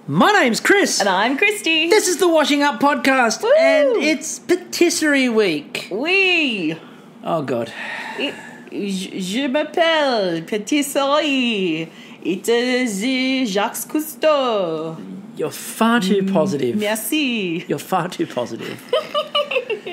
My name's Chris. And I'm Kristie. This is the Washing Up Podcast. Woo! And it's patisserie week. Oui. Oh, God. Je m'appelle patisserie. It's Jacques Cousteau. You're far too positive. Merci. You're far too positive.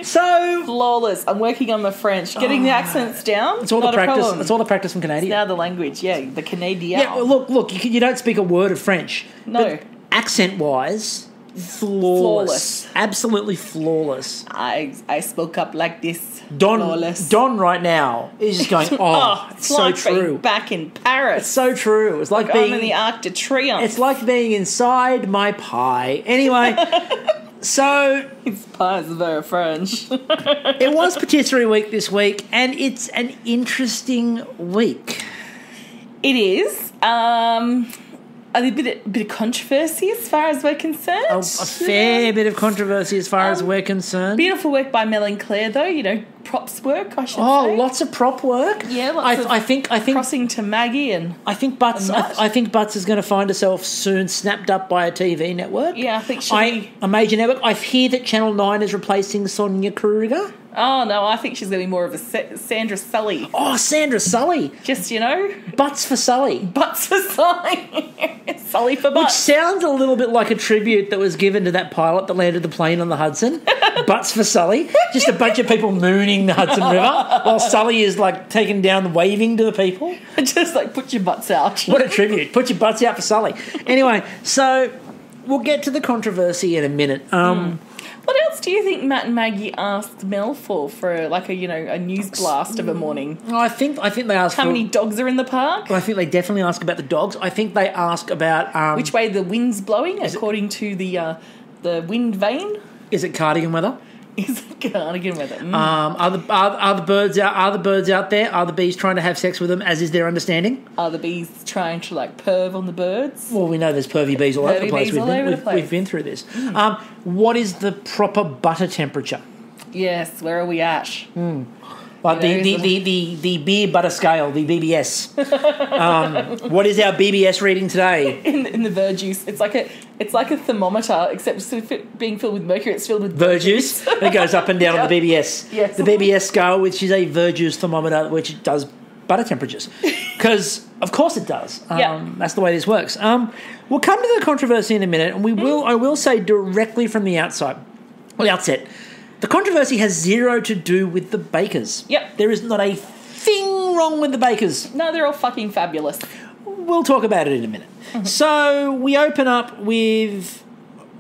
So... Flawless. I'm working on my French. Getting the accents down. It's all not the practice. a problem. It's all the practice from Canadian. Now the language. Yeah, the Canadian. Yeah, well, look. You don't speak a word of French. No. But accent-wise, flawless. Absolutely flawless. I spoke up like this. Don right now is just going, it's so like true. being back in Paris. It's so true. It's like being I'm in the Arc de Triomphe. It's like being inside my pie. Anyway, so His pies are very French. it was patisserie week this week, and it's an interesting week. It is. A bit of controversy as far as we're concerned. A fair bit of controversy as far as we're concerned. Beautiful work by Mel and Claire, though. You know, props work, I should say. Oh, lots of prop work. Yeah, lots of I think crossing to Maggie and I think Butts. I think Butts is going to find herself soon snapped up by a TV network. Yeah, I think a major network. I hear that Channel 9 is replacing Sonia Kruger. Oh, no, I think she's going to be more of a Sandra Sully. Oh, Sandra Sully. Just, you know. Butts for Sully. Butts for Sully. Sully for Butts. Which sounds a little bit like a tribute that was given to that pilot that landed the plane on the Hudson. Butts for Sully. Just a bunch of people mooning the Hudson River while Sully is, like, taken down waving to the people. Just, like, put your butts out. What a tribute. Put your butts out for Sully. Anyway, so we'll get to the controversy in a minute. What else do you think Matt and Maggie asked Mel for like a news blast of a morning? I think they asked how many dogs are in the park? I think they definitely ask about the dogs. I think they ask about which way the wind's blowing according to the wind vane. Is it cardigan weather? Is it cardigan weather? Are the birds out? Are the birds out there? Are the bees trying to have sex with them, as is their understanding? Are the bees trying to perv on the birds? Well, we know there's pervy bees all over the place. We've been through this. What is the proper butter temperature? Yes, where are we at? Like the beer butter scale, the BBS. What is our BBS reading today? In the verjuice, it's like a thermometer, except instead of being filled with mercury, it's filled with verjuice. It goes up and down on the BBS. Yes. The BBS scale, which is a verjuice thermometer, which does butter temperatures, because of course it does. That's the way this works. We'll come to the controversy in a minute, and I will say directly from the outset. The controversy has zero to do with the bakers. Yep. There is not a thing wrong with the bakers. No, they're all fucking fabulous. We'll talk about it in a minute. So we open up with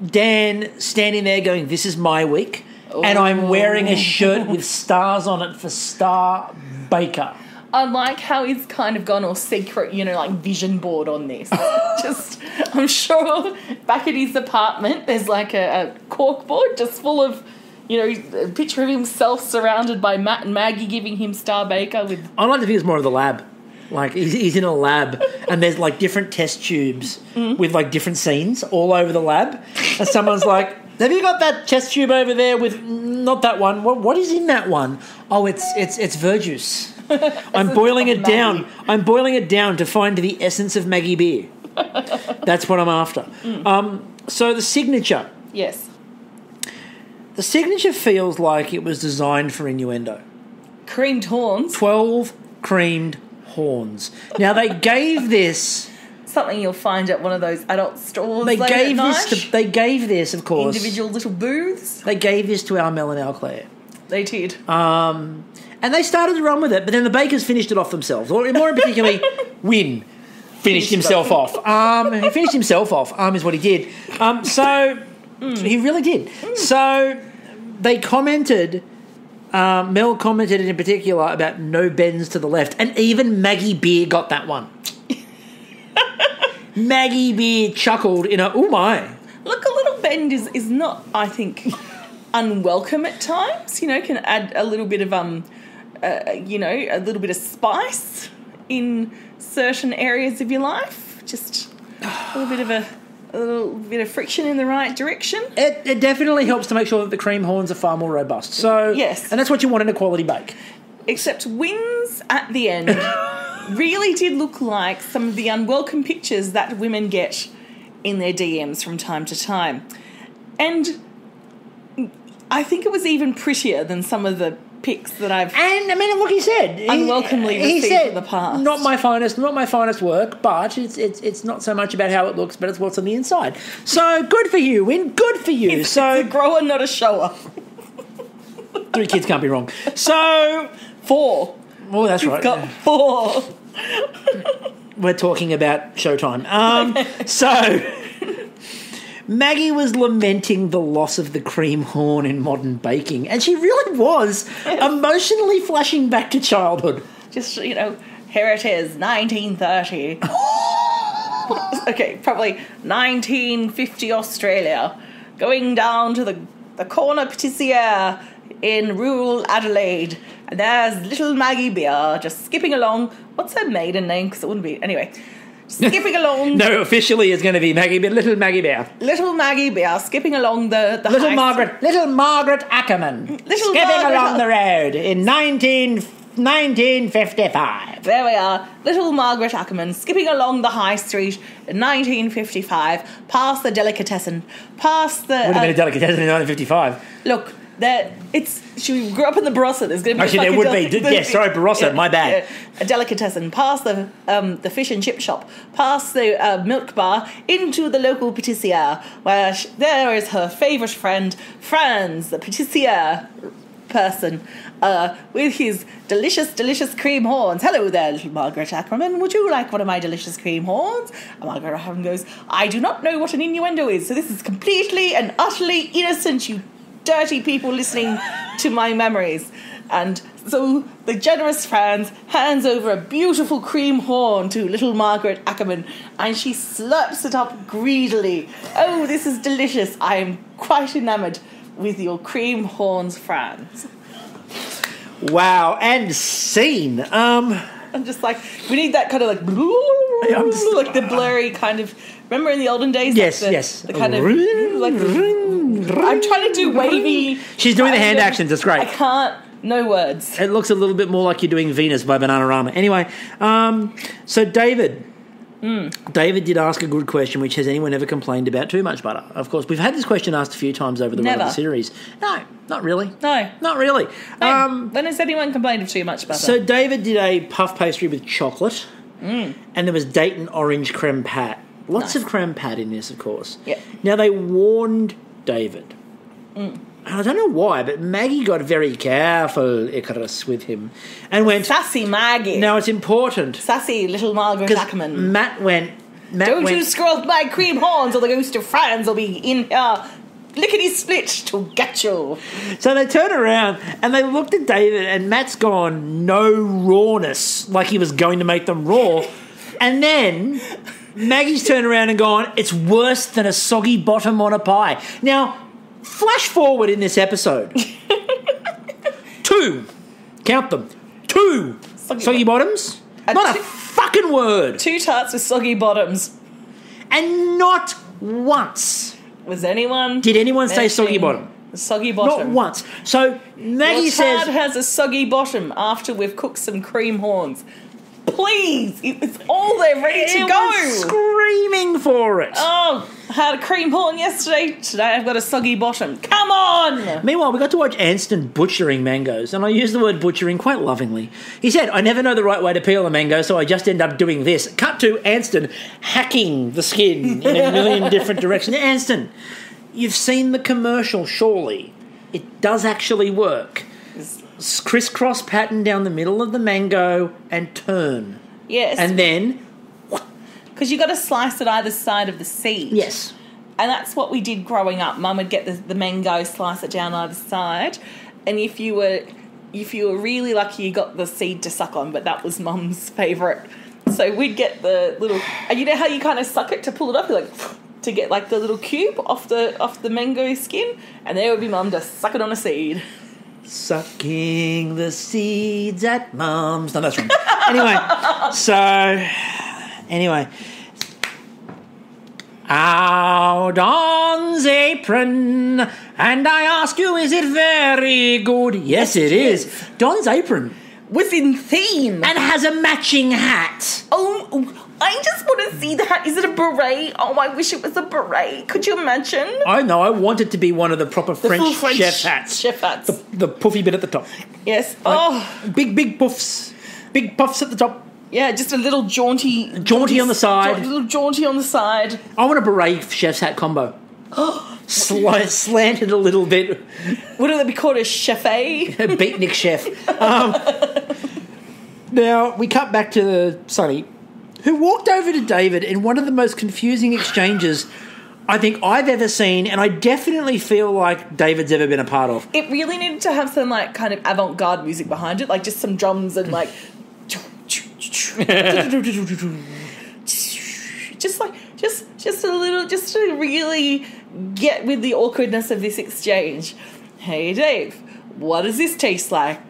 Dan standing there going, "This is my week," and I'm wearing a shirt with stars on it for Star Baker. I like how he's kind of gone all secret, vision board on this. I'm sure back at his apartment there's like a cork board just full of, a picture of himself surrounded by Matt and Maggie giving him Star Baker with... I like to think it's more of the lab. Like, he's in a lab and there's, different test tubes with, different scenes all over the lab. And someone's like, "Have you got that test tube over there with... Not that one. What is in that one?" "Oh, it's verjuice. I'm boiling it down. I'm boiling it down to find the essence of Maggie beer." That's what I'm after. So the signature. Yes. The signature feels like it was designed for innuendo. Creamed horns. 12 creamed horns. Now, they gave this... Something you'll find at one of those adult stores They gave this, of course... Individual little booths. They gave this to our Mel and our Claire. They did. And they started to run with it, but then the bakers finished it off themselves. Or more particularly, Win finished himself off. He finished himself off, is what he did. He really did. So they commented, Mel commented in particular about no bends to the left, and even Maggie Beer got that one. Maggie Beer chuckled in a, "Oh my." Look, a little bend is not, I think, unwelcome at times. Can add a little bit of a little bit of spice in certain areas of your life. Just a little bit of friction in the right direction. It definitely helps to make sure that the cream horns are far more robust. So yes, and that's what you want in a quality bake. Except wings at the end really did look like some of the unwelcome pictures that women get in their DMs from time to time. And I think it was even prettier than some of the pics that I've look, he said unwelcomely received in the past. Not my finest work, but it's not so much about how it looks, but it's what's on the inside. So good for you, Win. Good for you. It's a grower, not a shower. 3 kids can't be wrong. So 4. Oh, that's right. Got 4. We're talking about Showtime. So Maggie was lamenting the loss of the cream horn in modern baking, and she really was emotionally flashing back to childhood. Just, here it is, 1930. Okay, probably 1950 Australia, going down to the corner patisserie in rural Adelaide, and there's little Maggie Beer just skipping along. What's her maiden name? Because it wouldn't be... Anyway... Skipping along... No, officially it's going to be Maggie Bear, Little Maggie Bear. Little Maggie Bear, skipping along the Little Margaret Ackerman. Skipping along the road in 1955. There we are. Little Margaret Ackerman, skipping along the high street in 1955, past the delicatessen, past the... Would have been a delicatessen in 1955. Look... She grew up in the Barossa. There's going to be actually there would be. Yes, sorry, Barossa. My bad. A delicatessen, past the fish and chip shop, past the milk bar, into the local patisserie, where there is her favourite friend, Franz, the patisserie person, with his delicious cream horns. Hello there, little Margaret Ackerman. Would you like one of my delicious cream horns? And Margaret Ackerman goes, I do not know what an innuendo is, so this is completely and utterly innocent, you dirty people listening to my memories. And so the generous Franz hands over a beautiful cream horn to little Margaret Ackerman, and she slurps it up greedily. Oh, this is delicious. I am quite enamoured with your cream horns, Franz. Wow, and scene. I'm just like, we need that kind of like the blurry kind of... Remember in the olden days? Yes, yes. The kind of... I'm trying to do wavy... She's doing the hand actions, it's great. I can't... No words. It looks a little bit more like you're doing Venus by Bananarama. Anyway, so David... David did ask a good question, which has anyone ever complained about too much butter? Of course, we've had this question asked a few times over the run of the series. No, not really. No. Not really. No. When has anyone complained of too much butter? So David did a puff pastry with chocolate, and there was Dayton orange creme pat. Lots of creme pat in this, of course. Yeah. Now, they warned David. I don't know why, but Maggie got very careful, Icarus, with him. And went... Sassy Maggie. Now, it's important. Sassy little Margaret Ackerman. Matt went... Don't you screw up my cream horns or the ghost of Franz will be in here lickety-split to get you. So they turn around and they looked at David, and Matt's gone, no rawness, like he was going to make them raw. And then... Maggie's turned around and gone, it's worse than a soggy bottom on a pie. Now, flash forward in this episode. 2. Count them. 2 soggy bottoms. Not a fucking word. 2 tarts with soggy bottoms. And not once. Did anyone say soggy bottom? Soggy bottom. Not once. So Maggie says... Your tart has a soggy bottom after we've cooked some cream horns. Please, it's all there, ready to go. Was screaming for it. Oh, I had a cream horn yesterday. Today I've got a soggy bottom. Come on! Meanwhile, we got to watch Anston butchering mangoes, and I use the word butchering quite lovingly. He said, I never know the right way to peel a mango, so I just end up doing this. Cut to Anston hacking the skin in a million different directions. Anston, you've seen the commercial, surely. It does actually work. Crisscross pattern down the middle of the mango and turn. Yes. And then... Because you got to slice it either side of the seed. Yes. And that's what we did growing up. Mum would get the mango, slice it down either side. And if you were really lucky, you got the seed to suck on, but that was Mum's favourite. So we'd get the little... And you know how you kind of suck it to pull it up? You're like... To get like the little cube off the mango skin. And there would be Mum just suck it on a seed. Sucking the seeds at Mum's. No, that's wrong. Anyway. Out on's apron, and I ask you, is it very good? Yes, it is. Don's apron. Was in theme. And has a matching hat. Oh, I just want to see that. Is it a beret? Oh, I wish it was a beret. Could you imagine? I know. I want it to be one of the proper French chef hats. Chef hats. The puffy bit at the top. Yes. Big puffs. Big puffs at the top. Yeah, just a little jaunty on the side. A little jaunty on the side. I want a beret chef's hat combo. Slanted a little bit. Would it be called a chefet? A beatnik chef. Now, we cut back to Sonny, who walked over to David in one of the most confusing exchanges I think I've ever seen, and I definitely feel like David's ever been a part of. It really needed to have some, like, kind of avant-garde music behind it, like just some drums and, like... just a little, just to really get with the awkwardness of this exchange. Hey, Dave, what does this taste like?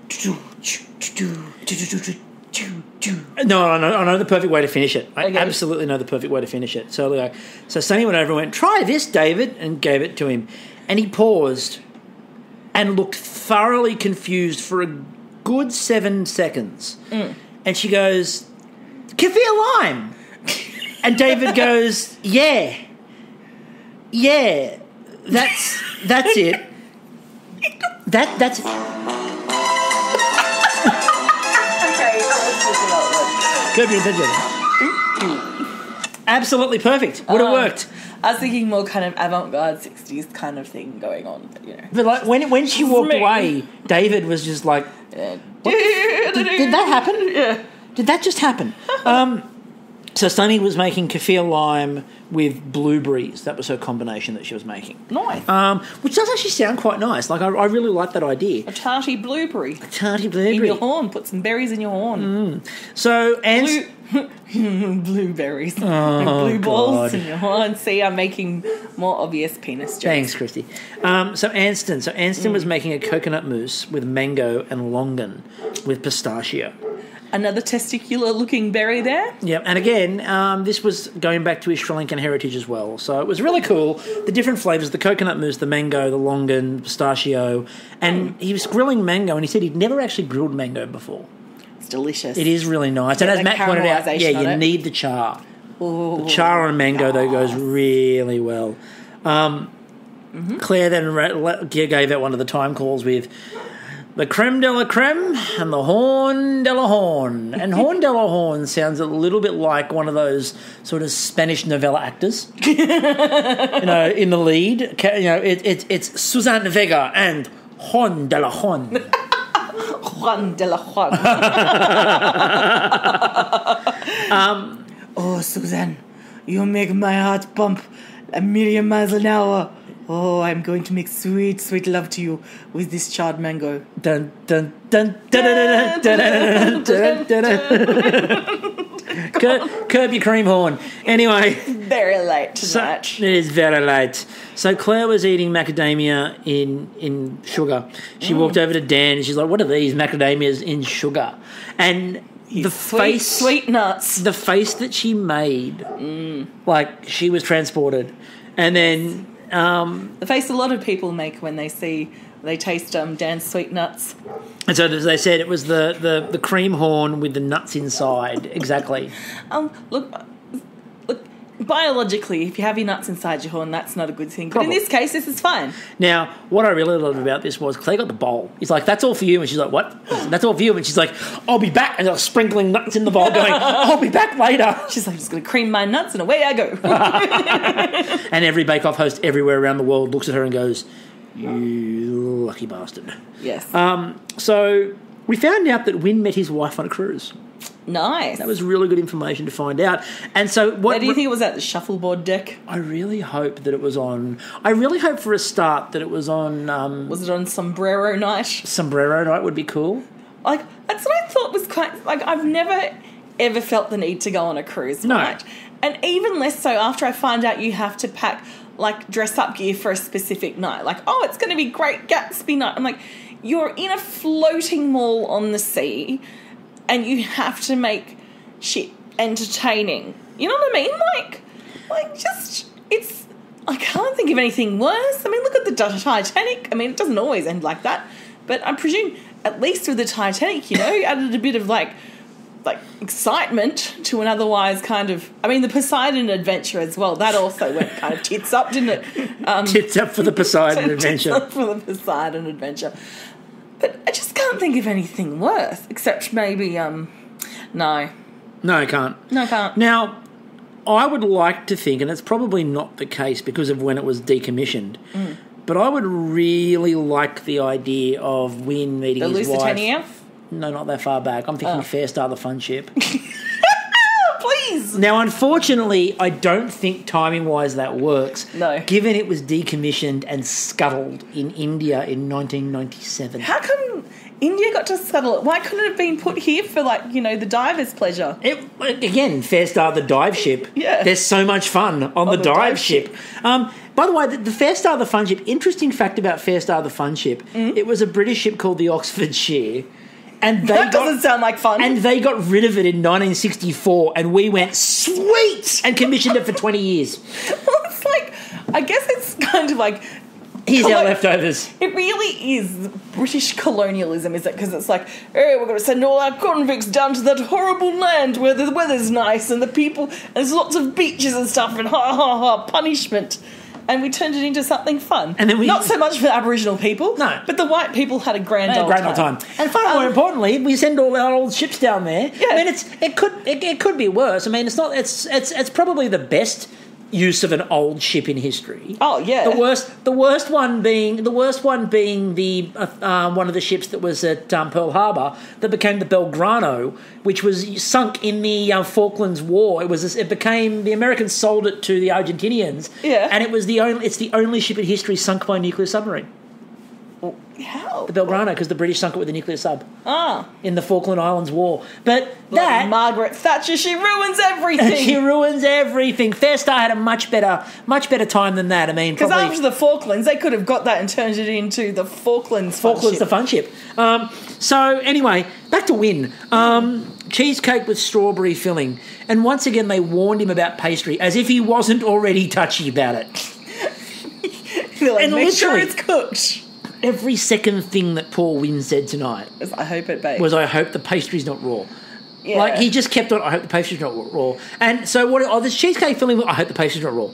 No, I know the perfect way to finish it. I Okay. absolutely know the perfect way to finish it. So Sonny went over and went, "Try this, David," and gave it to him. And he paused and looked thoroughly confused for a good 7 seconds. And she goes, "Kaffir lime." And David goes, Yeah, that's it. That's Curb Your Enthusiasm. Absolutely perfect. Would have worked. I was thinking more kind of avant-garde 60s kind of thing going on, but, you know. But like when she walked away, David was just like, Yeah. Did that happen? Yeah. Did that just happen? So Sonny was making kaffir lime with blueberries. That was her combination that she was making. Nice. Which does actually sound quite nice. Like, I really like that idea. A tarty blueberry. Tarty blueberry. In your horn. Put some berries in your horn. So, Blueberries. Oh, Blue balls God. in your horn. See, I'm making more obvious penis jokes. Thanks, Kristie. So Anston was making a coconut mousse with mango and longan with pistachio. Another testicular-looking berry there. Yep, and again, this was going back to his Sri Lankan heritage as well. So it was really cool. The different flavours, the coconut mousse, the mango, the longan, pistachio. And he was grilling mango, and he said he'd never actually grilled mango before. It's delicious. It is really nice. And as Matt pointed out, you need the char. Ooh, The char on mango, though, goes really well. Claire then gave out one of the time calls with the creme de la creme and the horn de la horn. And horn de la horn sounds a little bit like one of those sort of Spanish novella actors, in the lead. It's Suzanne Vega and Horn de la Horn. Juan de la Juan. Oh, Suzanne, you make my heart pump a million miles an hour. Oh, I'm going to make sweet, sweet love to you with this charred mango. Dun dun dun dun dun dun dun dun dun. Curb your cream horn. Anyway, Very late tonight. it is very late. So Claire was eating macadamia in sugar. She walked over to Dan and she's like, "What are these macadamias in sugar?" And Sweet nuts. the face that she made, like she was transported. And then The face a lot of people make when they taste Dan's sweet nuts. and so they said it was the cream horn with the nuts inside. Exactly. Look, biologically, if you have your nuts inside your horn, that's not a good thing. But Probably. in this case, this is fine. Now, what I really loved about this was Claire got the bowl. He's like, "That's all for you," and she's like, "What? That's all for you?" And she's like, "I'll be back," and they're sprinkling nuts in the bowl, going, "I'll be back later." She's like, I'm just going to cream my nuts and away I go. And every Bakeoff host everywhere around the world looks at her and goes, "You lucky bastard." Yes. So we found out that Wynn met his wife on a cruise. Nice. That was really good information to find out. And so what Where do you think it was at? The shuffleboard deck? I really hope that it was on. I really hope for a start that it was on. Was it on sombrero night? Sombrero night would be cool. Like, that's what I thought was quite... Like, I've never, ever felt the need to go on a cruise No. night. And even less so after I find out you have to pack, like, dress-up gear for a specific night. Like, oh, it's going to be Great Gatsby night. I'm like, you're in a floating mall on the sea and you have to make shit entertaining. You know what I mean? Like just... It's... I can't think of anything worse. I mean, look at the Titanic. I mean, it doesn't always end like that. But I presume, at least with the Titanic, you added a bit of, like, like excitement to an otherwise kind of, I mean, the Poseidon adventure as well, that also went kind of tits up, didn't it? Tits up for the Poseidon adventure. Tits up for the Poseidon adventure. But I just can't think of anything worse, except maybe, no. No, I can't. No, I can't. Now, I would like to think, and it's probably not the case because of when it was decommissioned, but I would really like the idea of Wynne meeting his wife. The Lusitania? No, not that far back. I'm thinking Fair Star the Fun Ship. Please! Now, unfortunately, I don't think timing-wise that works. No. Given it was decommissioned and scuttled in India in 1997. How come India got to scuttle it? Why couldn't it have been put here for, like, you know, the diver's pleasure? Again, Fair Star the dive ship. Yeah. There's so much fun on the dive ship. By the way, the Fair Star the Fun Ship, interesting fact about Fair Star the Fun Ship, it was a British ship called the Oxfordshire. And that doesn't sound like fun. And they got rid of it in 1964, and we went, sweet, and commissioned it for 20 years. Well, it's like, I guess it's kind of like... Here's our leftovers. It really is British colonialism, is it? Because it's like, oh, we're going to send all our convicts down to that horrible land where the weather's nice and the people, and there's lots of beaches and stuff, and punishment. And we turned it into something fun. And then not so much for Aboriginal people. No. But the white people had a grand old time. And far more importantly, we send all our old ships down there. Yeah. I mean, it could be worse. I mean, it's probably the best use of an old ship in history. Oh yeah. The worst one being the one of the ships that was at Pearl Harbor that became the Belgrano, which was sunk in the Falklands War. It became the Americans sold it to the Argentinians. Yeah. And it's the only ship in history sunk by a nuclear submarine. How? The Belgrano, because the British sunk it with a nuclear sub. Ah. In the Falkland Islands War. But that... Margaret Thatcher, she ruins everything. She ruins everything. Fair Star had a much better time than that. I mean, because after the Falklands, they could have got that and turned it into the Falklands the fun ship. So, anyway, back to Wynne. Cheesecake with strawberry filling. And once again, they warned him about pastry, as if he wasn't already touchy about it. Like, and make sure it's cooked. Every second thing that poor Wynne said tonight was, I hope it bakes. I hope the pastry's not raw. Yeah. Like, he just kept on, I hope the pastry's not raw. And so this cheesecake filling, I hope the pastry's not raw.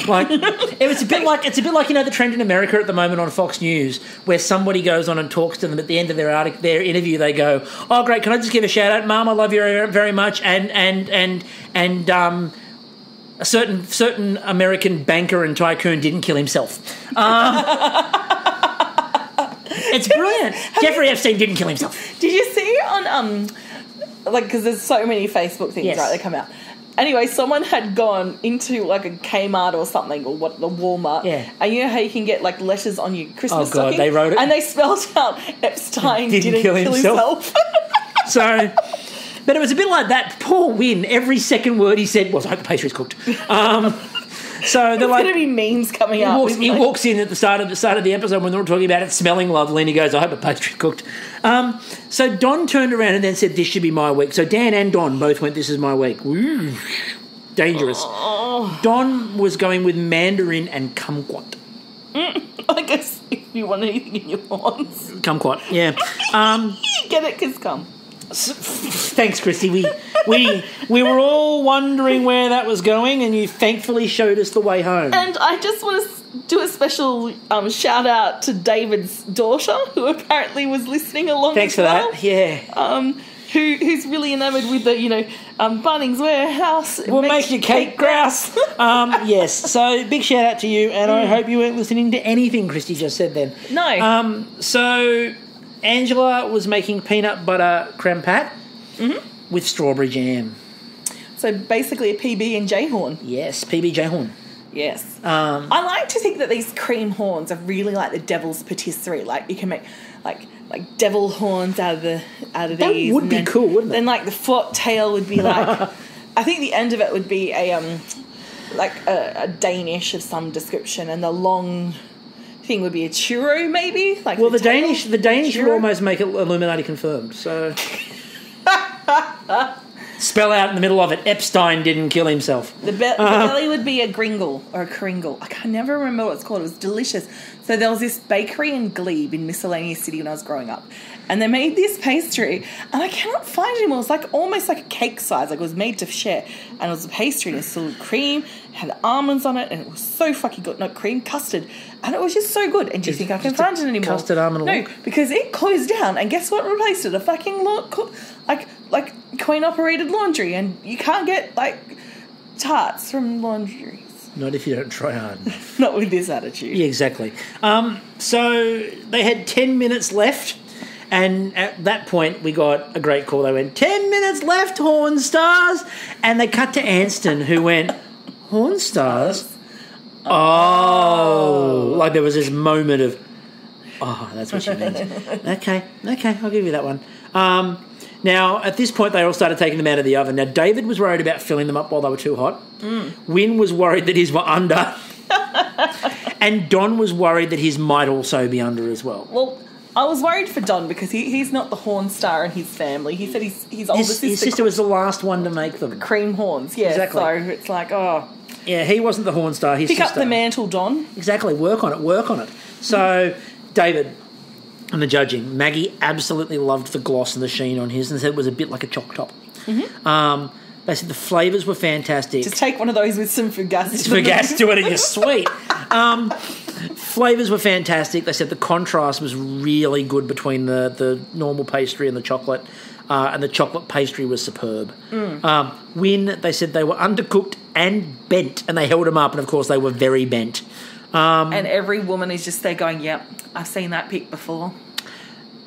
Like, it's a bit like, you know, the trend in America at the moment on Fox News, where somebody goes on and talks to them at the end of their interview. They go, "Oh, great! Can I just give a shout out, Mum? I love you very, very much." And a certain American banker and tycoon didn't kill himself. It's brilliant. Jeffrey Epstein didn't kill himself. Did you see on because there's so many Facebook things, yes. Right? They come out. Anyway, someone had gone into like a Kmart or something, or the Walmart. Yeah. And you know how you can get like letters on your Christmas stocking? Oh God, they wrote it, and they spelled out Epstein didn't kill himself. So. But it was a bit like that. Poor Wynne, every second word he said was, "I hope the pastry's cooked." So they're like, going to be memes coming up. He walks in at the start of the episode when they're all talking about it smelling lovely, and he goes, "I hope the pastry's cooked." So Don turned around and then said, "This should be my week." So Dan and Don both went, "This is my week." Ooh, dangerous. Oh. Don was going with mandarin and kumquat. I guess if you want anything in your horns. Kumquat, yeah. You get it, kids come. Thanks, Kristie. We were all wondering where that was going, and you thankfully showed us the way home. And I just want to do a special shout out to David's daughter, who apparently was listening along. Thanks for that. Yeah. Who's really enamoured with the Bunnings Warehouse. We'll make your cake grouse. Yes. So big shout out to you, and I hope you weren't listening to anything Kristie just said then. No. So Angela was making peanut butter creme pat with strawberry jam. So basically a PB and J horn. Yes, PB J horn. Yes. I like to think that these cream horns are really like the devil's patisserie. Like you can make like devil horns out of these. That would be cool, wouldn't it? Then like the fork tail would be like, I think the end of it would be a Danish of some description, and the long thing would be a churro, maybe. Like well, the Danish will almost make it Illuminati confirmed. So Spell out in the middle of it, Epstein didn't kill himself. The belly would be a gringle or a kringle. I can never remember what it's called. It was delicious. So there was this bakery in Glebe in Miscellaneous City when I was growing up. And they made this pastry, and I cannot find it anymore. It was like almost like a cake size, like it was made to share. And it was a pastry, and it was still cream, had almonds on it, and it was so fucking good. Not cream, custard. And it was just so good. And do you think I can find it anymore? Custard almond No, look? because it closed down, and guess what replaced it? A fucking like coin-operated laundry, and you can't get, like, tarts from laundries. Not if you don't try hard enough. Not with this attitude. Yeah, exactly. So they had 10 minutes left, and at that point we got a great call. They went, 10 minutes left, Horn Stars! And they cut to Anston, who went, Horn Stars? Oh. Like there was this moment of, oh, that's what she means. Okay, I'll give you that one. Now, at this point, they all started taking them out of the oven. Now, David was worried about filling them up while they were too hot. Wynne was worried that his were under. And Don was worried that his might also be under as well. Well, I was worried for Don because he's not the horn star in his family. He said his older sister... His sister was the last one to make them. Cream horns, yeah. Exactly. So it's like, oh... Yeah, he wasn't the horn star, his Pick sister. up the mantle, Don. Exactly, work on it. So, David... And the judging. Maggie absolutely loved the gloss and the sheen on his and said it was a bit like a choc top. They said the flavours were fantastic. Just take one of those with some fugazi. To it and you're sweet. Flavours were fantastic. They said the contrast was really good between the normal pastry and the chocolate. And the chocolate pastry was superb. When they said they were undercooked and bent, and they held them up, and of course they were very bent. And every woman is just there going, yep, I've seen that pic before.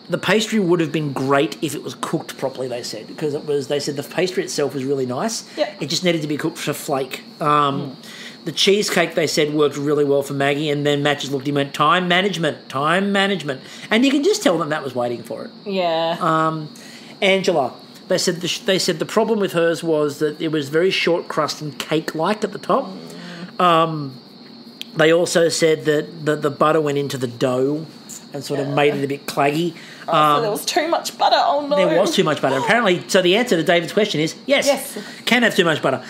The pastry would have been great if it was cooked properly, they said, because they said the pastry itself was really nice. Yep. It just needed to be cooked for flake. The cheesecake, they said, worked really well for Maggie, and then Matt just looked at him and went, time management. And you can just tell them that was waiting for it. Yeah. Angela, they said the problem with hers was that it was very short crust and cake-like at the top. They also said that the butter went into the dough and sort of made it a bit claggy. So there was too much butter. Oh, no. There was too much butter. Apparently, so the answer to David's question is yes. Can have too much butter.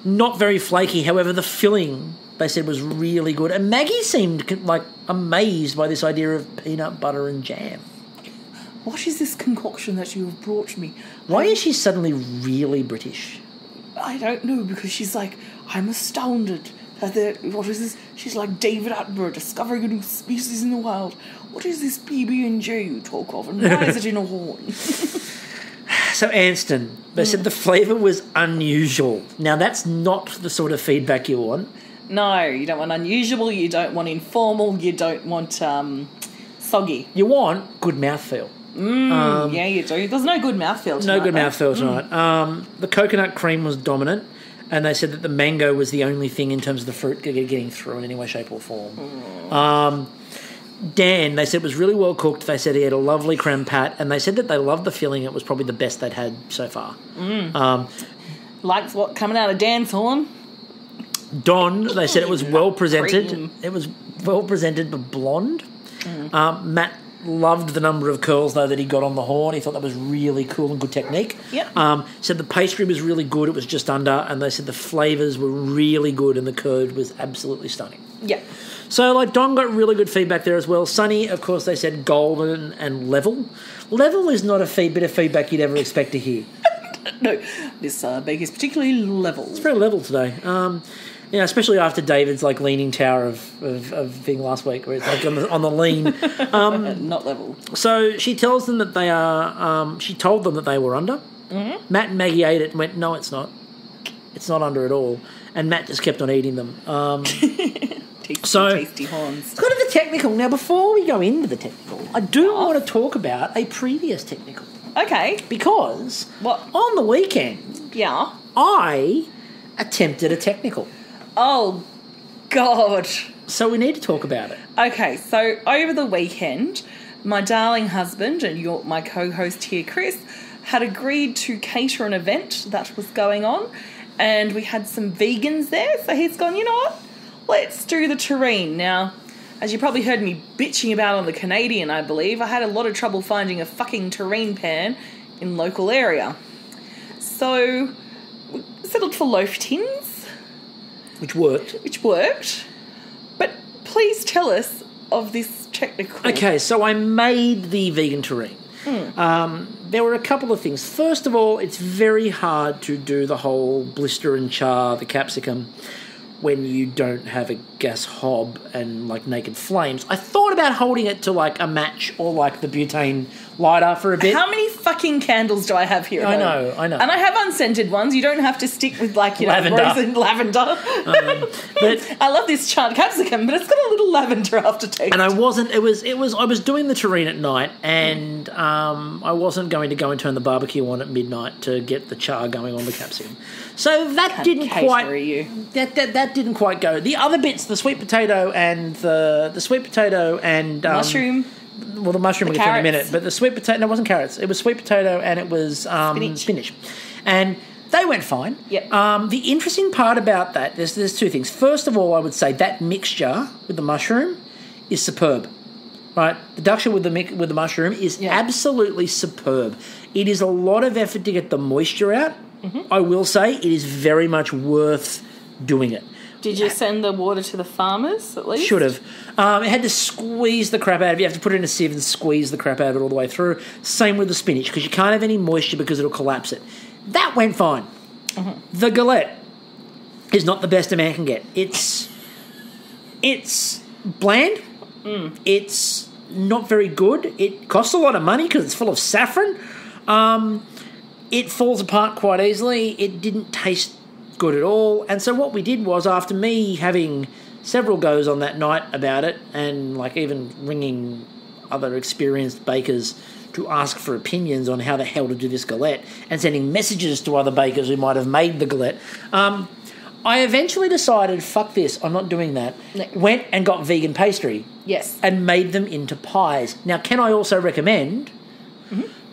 Not very flaky. However, the filling, they said, was really good. And Maggie seemed like amazed by this idea of peanut butter and jam. What is this concoction that you have brought me? Why is she suddenly really British? I don't know, because she's like, I'm astounded. What is this? She's like David Attenborough discovering a new species in the wild. What is this PB&J you talk of, and why is it in a horn? So Anston, they said the flavour was unusual. Now that's not the sort of feedback you want. No, you don't want unusual, you don't want informal, you don't want soggy. You want good mouthfeel. Yeah, you do. There's no good mouthfeel tonight. No good mouthfeel tonight. The coconut cream was dominant. And they said that the mango was the only thing in terms of the fruit getting through in any way, shape or form. Dan, they said, was really well cooked. They said he had a lovely creme pat. And they said that they loved the filling. It was probably the best they'd had so far. Likes what coming out of Dan's horn? Don, they said it was well presented. Cream. It was well presented but blonde. Matt loved the number of curls, though, that he got on the horn. He thought that was really cool and good technique. Yep. Said the pastry was really good. It was just under. And they said the flavours were really good and the curd was absolutely stunning. Yep. So, like, Don got really good feedback there as well. Sunny, of course, they said golden and level. Level is not a bit of feedback you'd ever expect to hear. No, this bake is particularly level. It's very level today. Especially after David's like leaning tower of thing last week, where it's like on the lean. Not level. So she tells them that they are. She told them that they were under. Matt and Maggie ate it and went, "No, it's not. It's not under at all." And Matt just kept on eating them. Tasty horns. Let's go to the technical now. Before we go into the technical, I do want to talk about a previous technical. Okay. Because on the weekend, I attempted a technical. Oh, God. So we need to talk about it. Okay, so over the weekend, my darling husband and my co-host here, Chris, had agreed to cater an event that was going on, and we had some vegans there, so he's gone, you know what, let's do the terrine. Now, as you probably heard me bitching about on the Canadian, I believe, I had a lot of trouble finding a fucking terrine pan in local area. So we settled for loaf tins, Which worked. But please tell us of this technical. Okay, so I made the vegan terrine. There were a couple of things. First of all, it's very hard to do the whole blister and char the capsicum when you don't have a gas hob and like naked flames. I thought about holding it to like a match or like the butane lighter for a bit. How many fucking candles do I have here? I know. And I have unscented ones. You don't have to stick with like, Lavender. Rose and lavender. But I love this charred capsicum, but it's got a little lavender aftertaste. and I wasn't. I was doing the terrine at night, and I wasn't going to go and turn the barbecue on at midnight to get the char going on the capsicum. So that didn't quite. That didn't quite go. The other bits, the sweet potato and the sweet potato and mushroom. Well, the mushroom we'll get to in a minute, but the sweet potato. No, it wasn't carrots. It was sweet potato and it was spinach, and they went fine. Yep. The interesting part about that, there's two things. First of all, I would say that mixture with the mushroom is superb. Right, the duction with the mushroom is absolutely superb. It is a lot of effort to get the moisture out. Mm-hmm. I will say it is very much worth doing it. Did you send the water to the farmers at least? Should have. It had to squeeze the crap out of it. You have to put it in a sieve and squeeze the crap out of it all the way through. Same with the spinach because you can't have any moisture because it'll collapse it. That went fine. Mm-hmm. The galette is not the best a man can get. It's bland. It's not very good. It costs a lot of money because it's full of saffron. It falls apart quite easily. It didn't taste good at all. And so what we did was, after me having several goes on that night about it and like even ringing other experienced bakers to ask for opinions on how the hell to do this galette and sending messages to other bakers who might have made the galette, I eventually decided, fuck this, I'm not doing that. No. Went and got vegan pastry. Yes. And made them into pies. Now, can I also recommend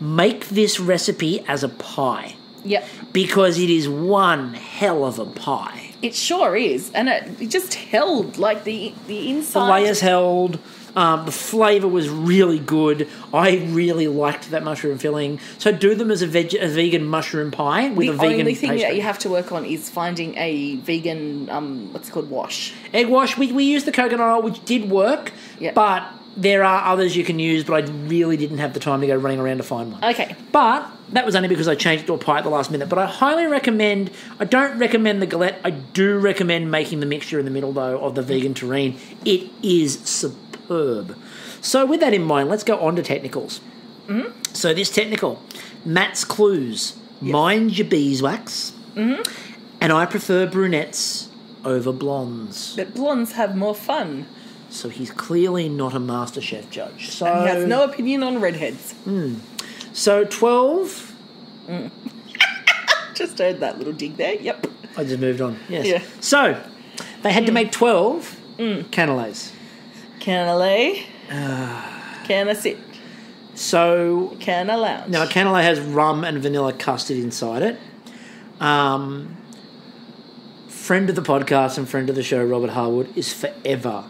make this recipe as a pie? Yep. Because it is one hell of a pie. It sure is. And it just held, like, the inside. The layers held. The flavour was really good. I really liked that mushroom filling. So do them as a vegan mushroom pie with a vegan pastry. The only thing that you have to work on is finding a vegan, what's it called, wash. Egg wash. We used the coconut oil, which did work. Yep. But there are others you can use, but I really didn't have the time to go running around to find one. Okay. But that was only because I changed it to a pie at the last minute. But I highly recommend, I don't recommend the galette. I do recommend making the mixture in the middle, though, of the vegan terrine. It is superb. So with that in mind, let's go on to technicals. Mm-hmm. So this technical, Matt's clues. Yes. Mind your beeswax. Mm-hmm. And I prefer brunettes over blondes. But blondes have more fun. So he's clearly not a MasterChef judge. So and he has no opinion on redheads. So 12. Just heard that little dig there. Yep. I just moved on. Yes. Yeah. So they had to make 12 cannelés. Can I lay? Can I sit? So can I lounge? Now a cannelé has rum and vanilla custard inside it. Friend of the podcast and friend of the show, Robert Harwood, is forever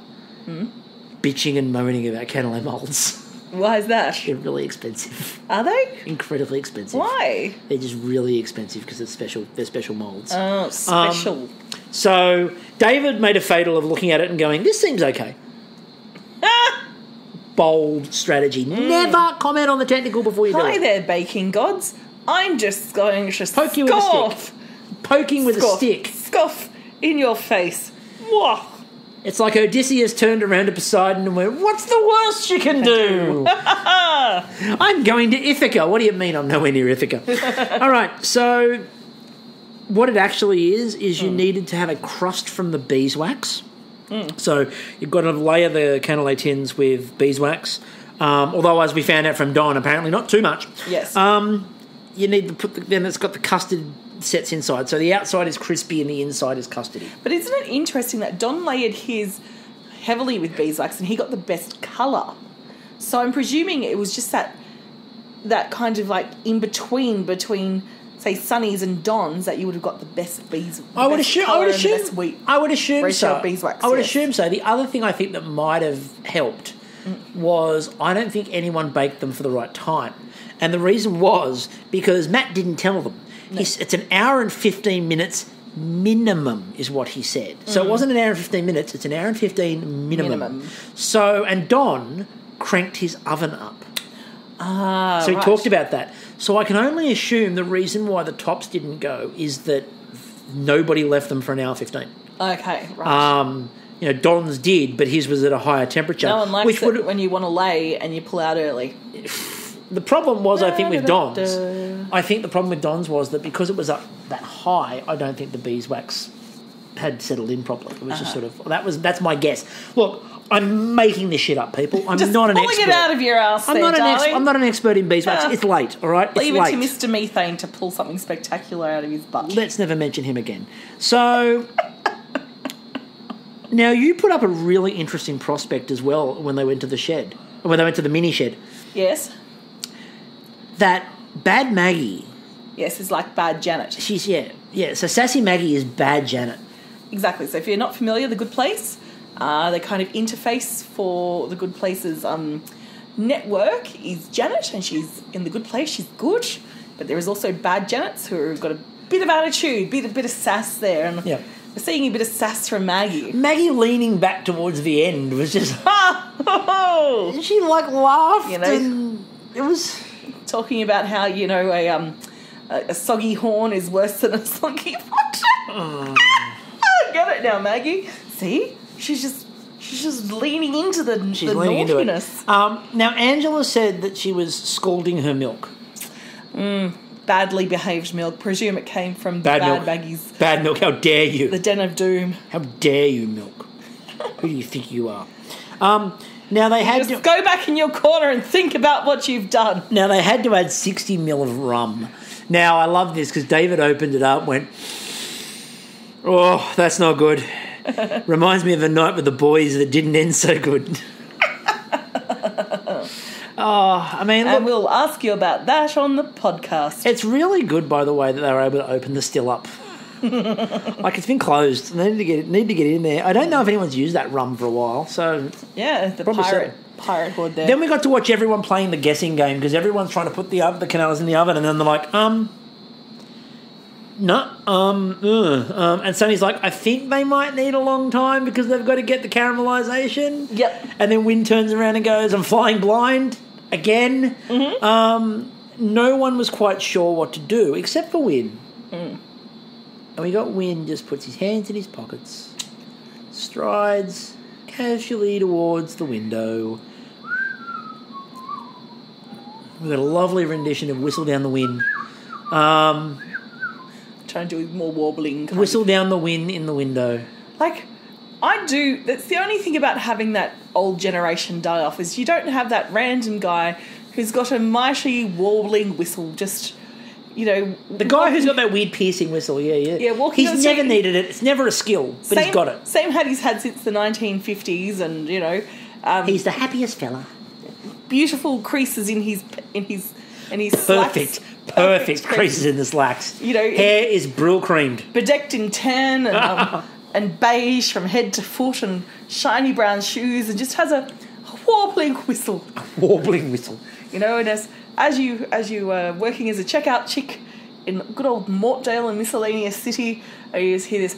bitching and moaning about cannelé moulds. Why is that? They're really expensive. Are they? Incredibly expensive. Why? They're just really expensive because it's special. They're special moulds. Oh, special. So David made a fatal of looking at it and going, "This seems okay." Bold strategy. Never comment on the technical before you do it. Hi there, baking gods. I'm just going to poke you with a stick. Poking with a stick. Scoff in your face. Mwah. It's like Odysseus turned around to Poseidon and went, "What's the worst you can do?" I'm going to Ithaca. What do you mean I'm nowhere near Ithaca? All right, so what it actually is you needed to have a crust from the beeswax. So you've got to layer the cannelé tins with beeswax. Although, as we found out from Don, apparently not too much. Yes. You need to put then it's got the custard sets inside. So the outside is crispy and the inside is custardy. But isn't it interesting that Don layered his heavily with beeswax and he got the best colour? So I'm presuming it was just that kind of like in between say Sunny's and Don's that you would have got the best beeswax. I would assume so. I would Beeswax, assume so. The other thing I think that might have helped was I don't think anyone baked them for the right time. And the reason was because Matt didn't tell them. No. It's an hour and 15 minutes minimum is what he said. So it wasn't an hour and 15 minutes, it's an hour and 15 minimum. So, and Don cranked his oven up. So he talked about that. So I can only assume the reason why the tops didn't go is that nobody left them for an hour 15. Okay, right. Don's did, but his was at a higher temperature. No one likes it when you want to lay and you pull out early. The problem was, I think, with Don's. I think the problem with Don's was that because it was up that high, I don't think the beeswax had settled in properly. It was just sort of... That's my guess. Look, I'm making this shit up, people. I'm just not an expert. Pulling it out of your ass I'm not an expert in beeswax. It's late, all right? Leave it to Mr. Methane to pull something spectacular out of his butt. Let's never mention him again. So... Now, you put up a really interesting prospect as well when they went to the shed. Or when they went to the mini shed. Yes. That Bad Maggie... Yes, is like Bad Janet. She's, yeah. So Sassy Maggie is Bad Janet. Exactly. So if you're not familiar, The Good Place, the kind of interface for The Good Place's network is Janet, and she's in The Good Place, she's good. But there is also Bad Janets who have got a bit of attitude, bit of sass there. And we're seeing a bit of sass from Maggie. Maggie leaning back towards the end was just... She, laughed, and it was... Talking about how, a soggy horn is worse than a soggy foot. I get it now, Maggie. See? She's just leaning into the naughtiness. Now, Angela said that she was scalding her milk. Badly behaved milk. Presume it came from Bad milk. Maggie's. Bad milk. How dare you? The den of doom. How dare you, milk? Who do you think you are? Now they had to go back in your corner and think about what you've done. Now they had to add 60 ml of rum. Now I love this because David opened it up and went, "Oh, that's not good." Reminds me of a night with the boys that didn't end so good. And we'll ask you about that on the podcast. It's really good, by the way, that they were able to open the still up. It's been closed. They need to get in there. I don't know if anyone's used that rum for a while. So yeah, the pirate hoard there. Then we got to watch everyone playing the guessing game because everyone's trying to put the canellas in the oven, and then they're like, and Sonny's like, I think they might need a long time because they've got to get the caramelization. Yep. And then Wynn turns around and goes, I'm flying blind again. Mm-hmm. No one was quite sure what to do except for Wynn. And we got Wynn just puts his hands in his pockets, strides casually towards the window. We've got a lovely rendition of Whistle Down the Wind. Trying to do more wobbling. Whistle Down the Wind in the window. I do. That's the only thing about having that old generation die-off is you don't have that random guy who's got a mighty warbling whistle just... the guy who's got that weird piercing whistle, walking. He's never needed it. It's never a skill, but he's got it. Same hat he's had since the 1950s, and he's the happiest fella. Beautiful creases in his perfect creases in the slacks. Hair is Brill creamed, bedecked in tan and beige from head to foot, and shiny brown shoes, and just has a warbling whistle. A warbling whistle. And as you were working as a checkout chick in good old Mortdale and Miscellaneous City, you just hear this.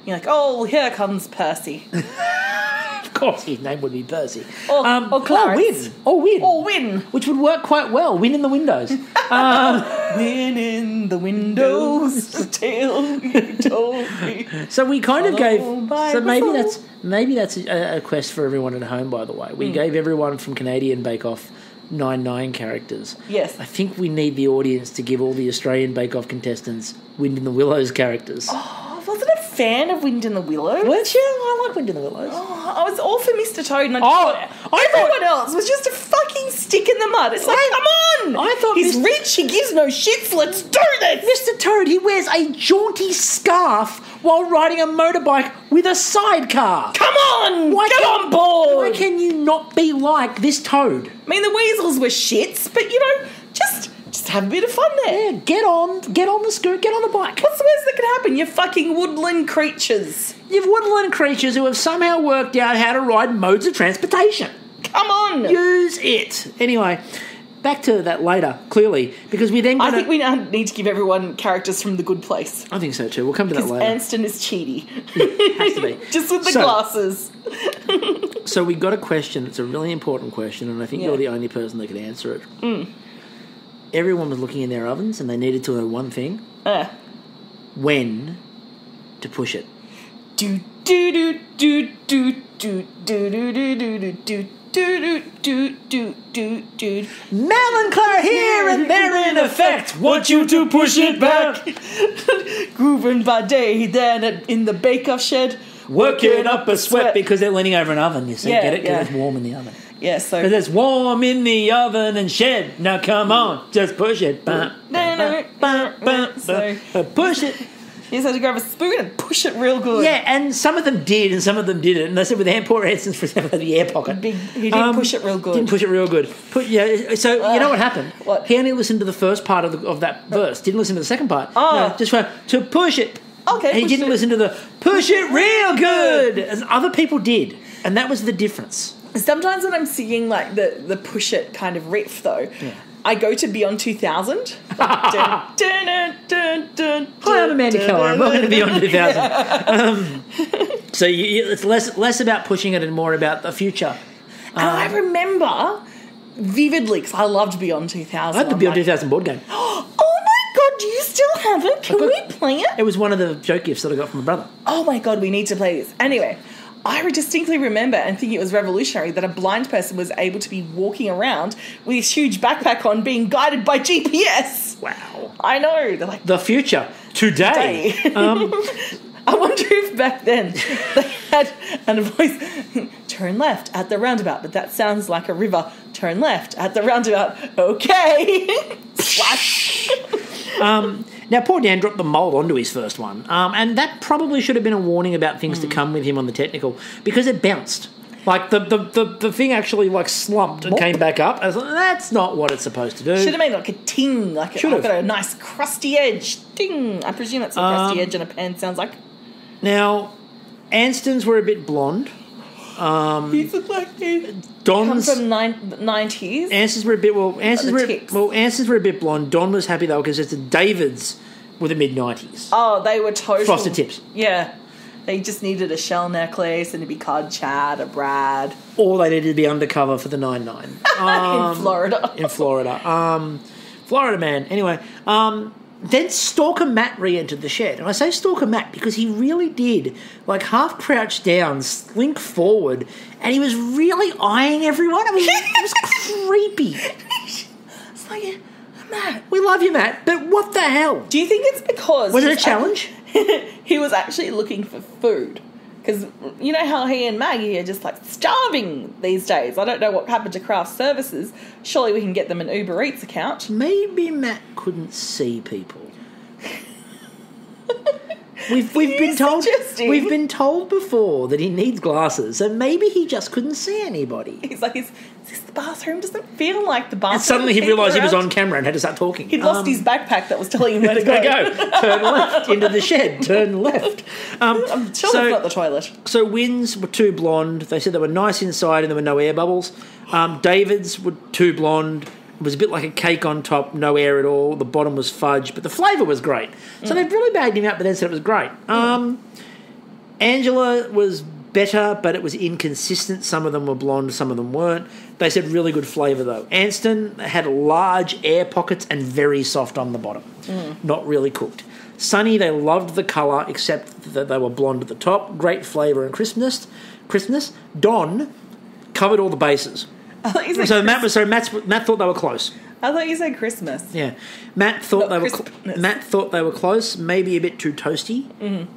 You're like, oh, here comes Percy. Of course, his name would be Percy. Or Clarence. Or Win. Which would work quite well. Win in the windows. Win in the windows. The tale you told me. So we kind of gave. So maybe that's a quest for everyone at home. By the way, we gave everyone from Canadian Bakeoff 9 characters. Yes. I think we need the audience to give all the Australian Bakeoff contestants Wind in the Willows characters. Oh, I wasn't a fan of Wind in the Willows. Weren't you? I like Wind in the Willows. Oh, I was all for Mr. Toad, and everyone else was just a fucking stick in the mud. It's like, come on! I thought he's rich, he gives no shits, let's do this! Mr. Toad, he wears a jaunty scarf while riding a motorbike with a sidecar. Come on! Get on board! Why can you not be like this Toad? I mean, the weasels were shits, but, just have a bit of fun there. Yeah, get on the scooter, get on the bike. What's the worst that could happen? You're fucking woodland creatures. You've woodland creatures who have somehow worked out how to ride modes of transportation. Come on! Use it. Anyway, back to that later, clearly, because we then... I think we now need to give everyone characters from The Good Place. I think so too. We'll come to that later. Anston is cheaty. Has to be. Just with the glasses. So we got a question. It's a really important question, and I think you're the only person that could answer it. Everyone was looking in their ovens, and they needed to know one thing. When to push it. Do do do do do do do do do do do do do do do do. Melancholy here and there in effect. Want you to push it back. Grooving by day, then in the Bakeoff shed, working up a sweat because they're leaning over an oven. You see, get it? Because it's warm in the oven. Yeah, so because it's warm in the oven and shed. Now come on, just push it. Push it. You just had to grab a spoon and push it real good. Yeah, and some of them did and some of them didn't. And they said with poor Anston's, for example, had the air pocket. He didn't push it real good. Didn't push it real good. So you know what happened? What? He only listened to the first part of that verse. Didn't listen to the second part. Oh. No, just to push it. Okay. And he didn't listen to the push it real good, as other people did. And that was the difference. Sometimes when I'm singing like the push it kind of riff though, I go to Beyond 2000. Hi, I'm Amanda Keller. I'm welcome to Beyond 2000. So it's less about pushing it and more about the future. And I remember vividly, because I loved Beyond 2000. I had the Beyond 2000 board game. Oh my God, do you still have it? Can we play it? It was one of the joke gifts that I got from my brother. Oh my God, we need to play this. Anyway, I distinctly remember and think it was revolutionary that a blind person was able to be walking around with this huge backpack on being guided by GPS. Wow. I know. They're like... The future. Today. I wonder if back then they had a voice, turn left at the roundabout, but that sounds like a river. Turn left at the roundabout. Okay. Splash. Now, poor Dan dropped the mould onto his first one, and that probably should have been a warning about things to come with him on the technical, because it bounced. Like, the thing actually, like, slumped and came back up. I was like, that's not what it's supposed to do. Should have made, like, a ting, like got a nice crusty edge. Ting. I presume that's what a crusty edge in a pan sounds like. Now, Anston's were a bit blonde. He's a black kid. Don's come from 90s. Anston's were a bit Anston's were a bit blonde. Don was happy though because it's the Davids were the mid-90s. Oh, they were total frosted tips. Yeah, they just needed a shell necklace and to be called Chad or Brad. Or they needed to be undercover for the 9/9 in Florida. Florida man. Anyway, then Stalker Matt re-entered the shed. And I say Stalker Matt because he really did, like, half crouch down, slink forward, and he was really eyeing everyone. I mean, it was creepy. It's like, Matt. We love you, Matt, but what the hell? Do you think it's because... Was it a challenge? He was actually looking for food. Because you know how he and Maggie are just, like, starving these days. I don't know what happened to craft services. Surely we can get them an Uber Eats account. Maybe Matt couldn't see people. We've been told before that he needs glasses, so maybe he just couldn't see anybody. He's like, is this the bathroom? Doesn't feel like the bathroom. And suddenly he realised he was on camera and had to start talking. He'd lost his backpack that was telling him where to go. Turn left into the shed. Turn left. I'm sure that's not the toilet. So Wynn's were too blonde. They said they were nice inside and there were no air bubbles. David's were too blonde. It was a bit like a cake on top, no air at all. The bottom was fudge, but the flavour was great. So they really bagged him out, but then said it was great. Angela was better, but it was inconsistent. Some of them were blonde, some of them weren't. They said really good flavour, though. Anston had large air pockets and very soft on the bottom. Not really cooked. Sunny, they loved the colour, except that they were blonde at the top. Great flavour and crispness. Don covered all the bases. Matt thought they were close. I thought you said Christmas. Yeah, Matt thought they were close. Maybe a bit too toasty.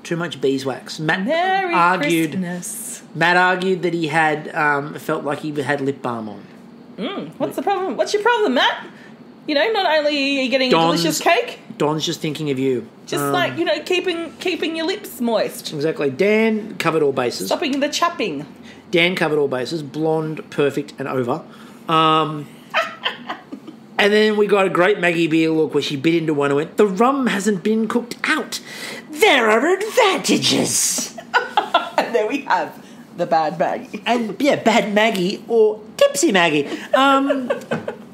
Too much beeswax. Matt argued that he had felt like he had lip balm on. What's the problem? What's your problem, Matt? You know, not only are you getting a delicious cake, Don's just thinking of you. Just keeping your lips moist. Exactly. Dan covered all bases. Stopping the chapping. Dan covered all bases. Blonde, perfect, and over. And then we got a great Maggie beer look where she bit into one and went, the rum hasn't been cooked out. There are advantages. And there we have the bad Maggie. And, bad Maggie or tipsy Maggie.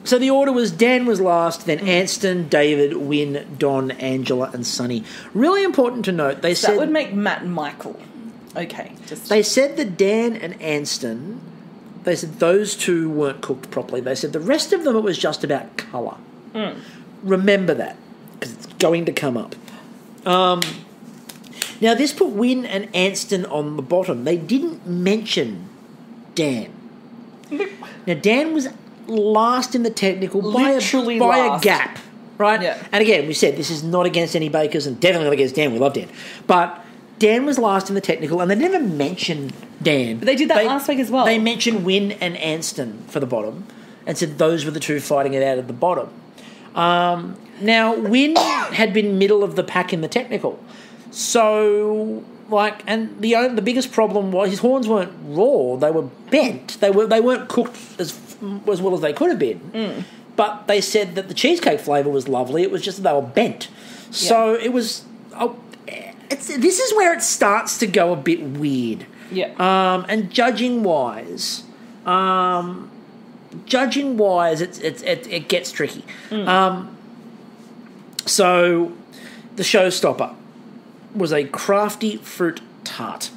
So the order was Dan was last, then Anston, David, Wynne, Don, Angela, and Sonny. Really important to note, they said... That would make Matt and Michael. Okay. They said that Dan and Anston, they said those two weren't cooked properly. They said the rest of them, it was just about colour. Remember that, because it's going to come up. Now, this put Wynne and Anston on the bottom. They didn't mention Dan. Now, Dan was last in the technical by a gap, right? Yeah. And again, we said this is not against any bakers and definitely not against Dan. We love Dan. But Dan was last in the technical and they never mentioned Dan. But they did that last week as well. They mentioned Wynne and Anston for the bottom and said those were the two fighting it out at the bottom. Now, Wynne had been middle of the pack in the technical. So... and the biggest problem was his horns weren't raw; they were bent. They weren't cooked as well as they could have been. But they said that the cheesecake flavour was lovely. It was just that they were bent. So it was. This is where it starts to go a bit weird. Yeah. And judging wise, it gets tricky. So the showstopper was a crafty fruit tart.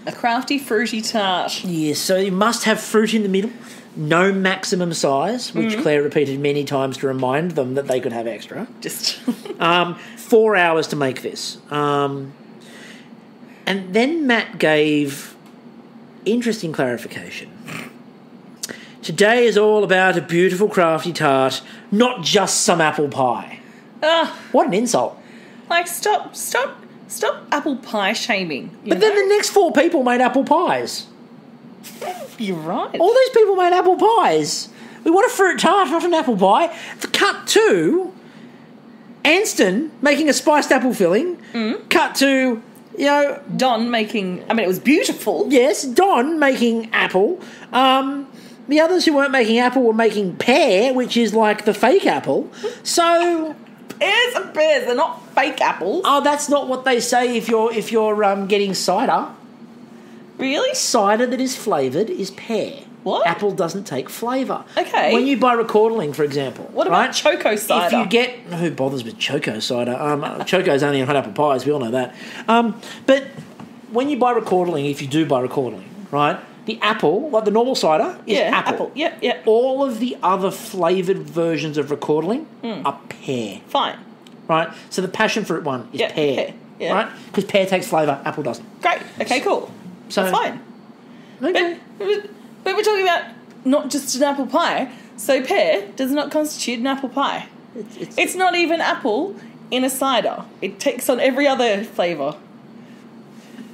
A crafty fruity tart. Yes, so you must have fruit in the middle, no maximum size, which Claire repeated many times to remind them that they could have extra. Just 4 hours to make this. And then Matt gave interesting clarification. Today is all about a beautiful crafty tart, not just some apple pie. What an insult. Like, stop apple pie shaming. But then the next 4 people made apple pies. You're right. All these people made apple pies. We want a fruit tart, not an apple pie. The cut to Anston making a spiced apple filling. Cut to, Don making... it was beautiful. Yes, Don making apple. The others who weren't making apple were making pear, which is like the fake apple. So... Pears are pears. They're not fake apples. Oh, that's not what they say if you're getting cider. Really? Cider that is flavoured is pear. What? Apple doesn't take flavour. Okay. When you buy Recordling, for example. What about Choco cider? If you get... Who bothers with Choco cider? Choco's only on apple pies. We all know that. But when you buy Recordling, if you do buy Recordling, right, the apple, like the normal cider, is apple. Yeah. All of the other flavoured versions of Recordling are pear. Fine. Right? So the passion fruit one is pear. Yeah. Right? Because pear takes flavour, apple doesn't. Great. Okay, cool. So, that's fine. Okay. But we're talking about not just an apple pie. So pear does not constitute an apple pie. It's not even apple in a cider. It takes on every other flavour.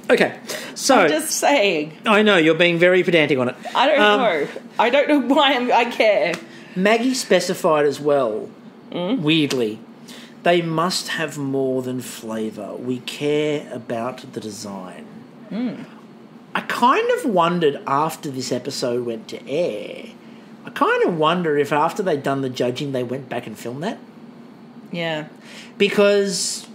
Okay, so... I'm just saying. I know, you're being very pedantic on it. I don't know. I don't know why I care. Maggie specified as well, weirdly, they must have more than flavour. We care about the design. I kind of wondered after this episode went to air, I kind of wonder if after they'd done the judging they went back and filmed that. Yeah. Because,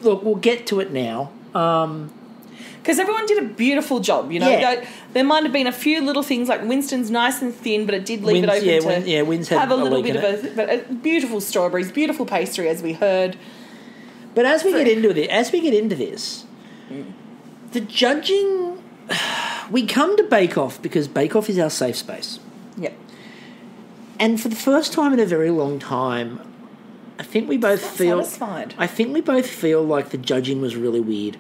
look, we'll get to it now. Because everyone did a beautiful job, Yeah. There might have been a few little things, like Winston's nice and thin, but it did leave it open to Wynn's had have a little leak bit in of but beautiful strawberries, beautiful pastry, as we heard. But as we get into this, the judging, we come to Bakeoff because Bakeoff is our safe space. Yeah. And for the first time in a very long time, I think we both feel satisfied. I think we both feel like the judging was really weird.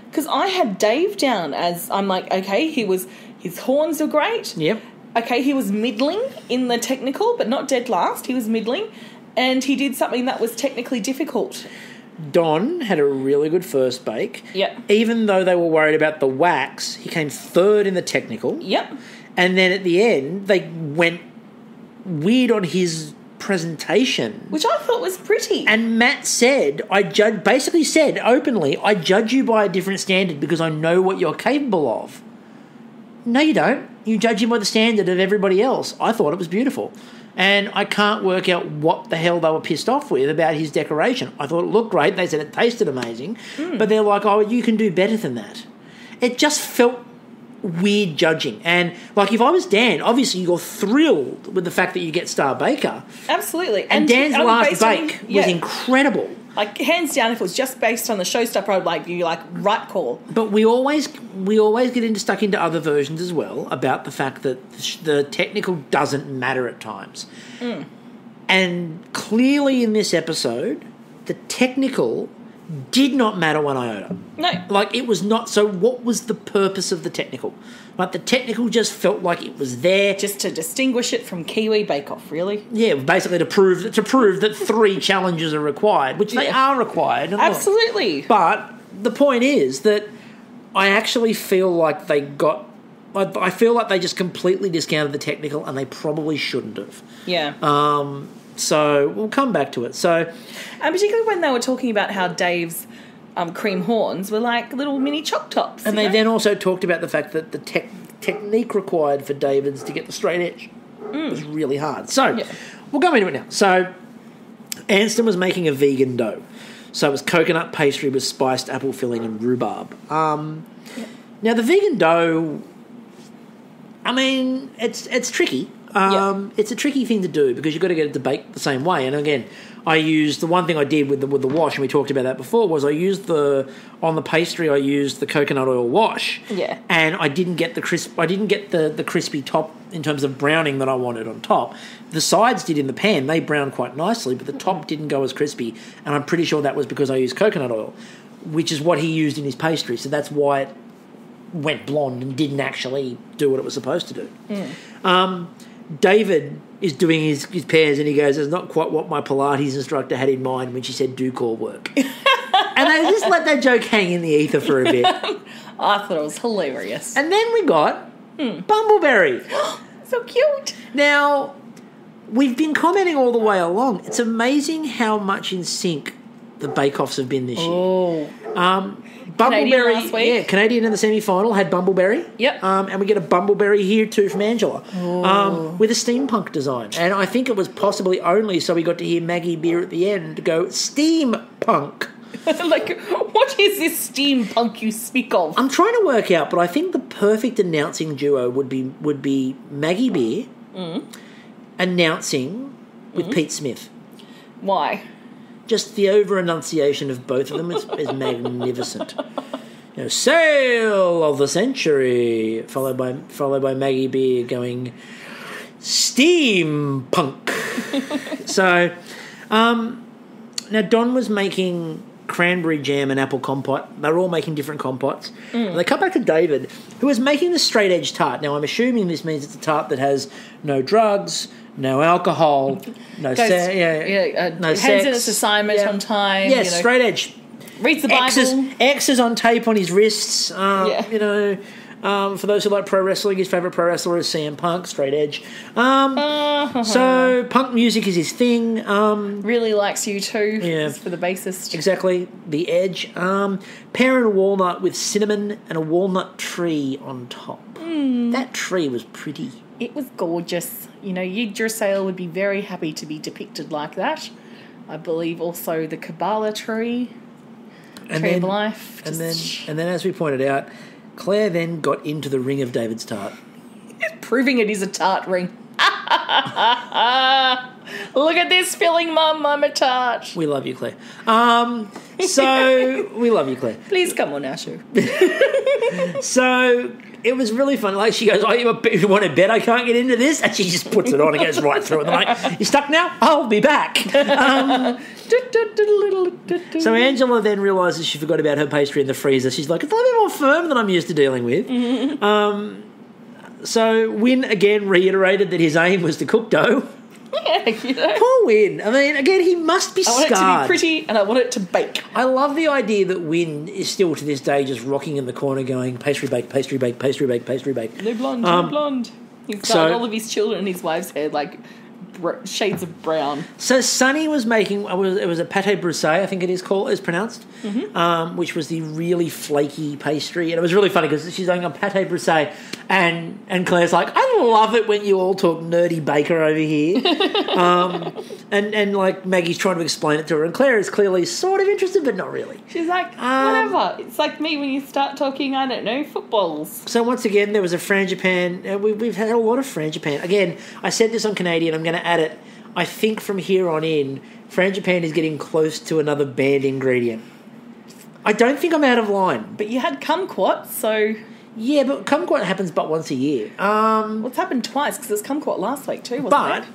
Because I had Dave down as, I'm like, okay, his horns are great. Yep. Okay, he was middling in the technical, but not dead last. He was middling, and he did something that was technically difficult. Don had a really good first bake. Yep. Even though they were worried about the wax, he came third in the technical. Yep. And then at the end, they went weird on his presentation, which I thought was pretty. And Matt basically said openly, I judge you by a different standard because I know what you're capable of. No, you don't. You judge him by the standard of everybody else. I thought it was beautiful. And I can't work out what the hell they were pissed off with about his decoration. I thought it looked great. They said it tasted amazing. But they're like, oh, you can do better than that. It just felt weird judging. And, like, if I was Dan, obviously you're thrilled with the fact that you get Star Baker. Absolutely. And Dan's last bake was incredible. Like, hands down, if it was just based on the showstopper, I'd be like, right call. But we always get stuck into other versions as well about the fact that the technical doesn't matter at times. And clearly in this episode, the technical did not matter one iota. No. Like, it was not... So what was the purpose of the technical? Like, the technical just felt like it was there... Just to distinguish it from Kiwi Bakeoff, really? Yeah, basically to prove that 3 challenges are required, which they are required. Absolutely. But the point is that I actually feel like they got... I feel like they just completely discounted the technical, and they probably shouldn't have. Yeah. So we'll come back to it. So, and particularly when they were talking about how Dave's cream horns were like little mini choc tops. And they then also talked about the fact that the technique required for David's to get the straight edge was really hard. So we'll go into it now. So Anston was making a vegan dough. So it was coconut pastry with spiced apple filling and rhubarb. Now the vegan dough, I mean, it's tricky. It's a tricky thing to do because you've got to get it to bake the same way. And again, I used the one thing I did with the wash, and we talked about that before, was on the pastry I used the coconut oil wash. Yeah. And I didn't get the crispy top in terms of browning that I wanted on top. The sides did in the pan, they browned quite nicely, but the top didn't go as crispy, and I'm pretty sure that was because I used coconut oil, which is what he used in his pastry. So that's why it went blonde and didn't actually do what it was supposed to do. David is doing his pears, and he goes, "It's not quite what my Pilates instructor had in mind when she said do core work." And they just let that joke hang in the ether for a bit. I thought it was hilarious. And then we got Bumbleberry. So cute. Now, we've been commenting all the way along. It's amazing how much in sync the Bakeoffs have been this year. Bumbleberry, last week. Canadian in the semi-final had Bumbleberry. Yep. And we get a Bumbleberry here too from Angela, with a steampunk design. And I think it was possibly only so we got to hear Maggie Beer at the end go steampunk. Like, what is this steampunk you speak of? I'm trying to work out, but I think the perfect announcing duo would be Maggie Beer announcing with Pete Smith. Why? Just the over-enunciation of both of them is magnificent. You know, sale of the century, followed by Maggie Beer going steampunk. So, now Don was making cranberry jam and apple compote. They were all making different compotes. They come back to David, who was making the straight edge tart. Now, I'm assuming this means it's a tart that has no drugs, no alcohol, no sex. No hands sex. in its assignment on time. Yes, straight edge. Reads the Bible. X's on tape on his wrists. You know, for those who like pro wrestling, his favourite pro wrestler is CM Punk, straight edge. So punk music is his thing. Really likes you too. Yeah. For the bassist. Exactly, the edge. Pear and walnut with cinnamon and a walnut tree on top. That tree was pretty. It was gorgeous. You know, Yggdrasil would be very happy to be depicted like that. I believe also the Kabbalah tree, tree of life. And then, as we pointed out, Claire then got into the ring of David's tart. Proving it is a tart ring. Look at this filling, Mum. I'm a tart. We love you, Claire. We love you, Claire. Please come on our show. So it was really fun. Like, she goes, "Oh, you want to bet I can't get into this?" And she just puts it on and goes right through it. And I'm like, "You stuck now? I'll be back." So Angela then realises she forgot about her pastry in the freezer. She's like, "It's a little bit more firm than I'm used to dealing with." So Wynn again reiterated that his aim was to cook dough. Yeah, you know. Poor Wynn. I mean, again, he must be scarred. I want it to be pretty and I want it to bake. I love the idea that Wynn is still to this day just rocking in the corner going, pastry bake, pastry bake, pastry bake, pastry bake. No blonde, no blonde. He's got all of his children in his wife's head, like, shades of brown. So Sunny was making it was a pâté brisée, I think it is pronounced, which was the really flaky pastry, and it was really funny because she's going on pâté brisée, and Claire's like, I love it when you all talk nerdy baker over here, and like Maggie's trying to explain it to her, and Claire is clearly sort of interested but not really. She's like, whatever. It's like me when you start talking, I don't know, footballs. So once again, there was a frangipane. We've had a lot of frangipane. Again, I said this on Canadian. I'm going to add it. I think from here on in, frangipane is getting close to another banned ingredient. I don't think I'm out of line. But you had kumquat, so... Yeah, but kumquat happens but once a year. Well, it's happened twice because there's kumquat last week too, wasn't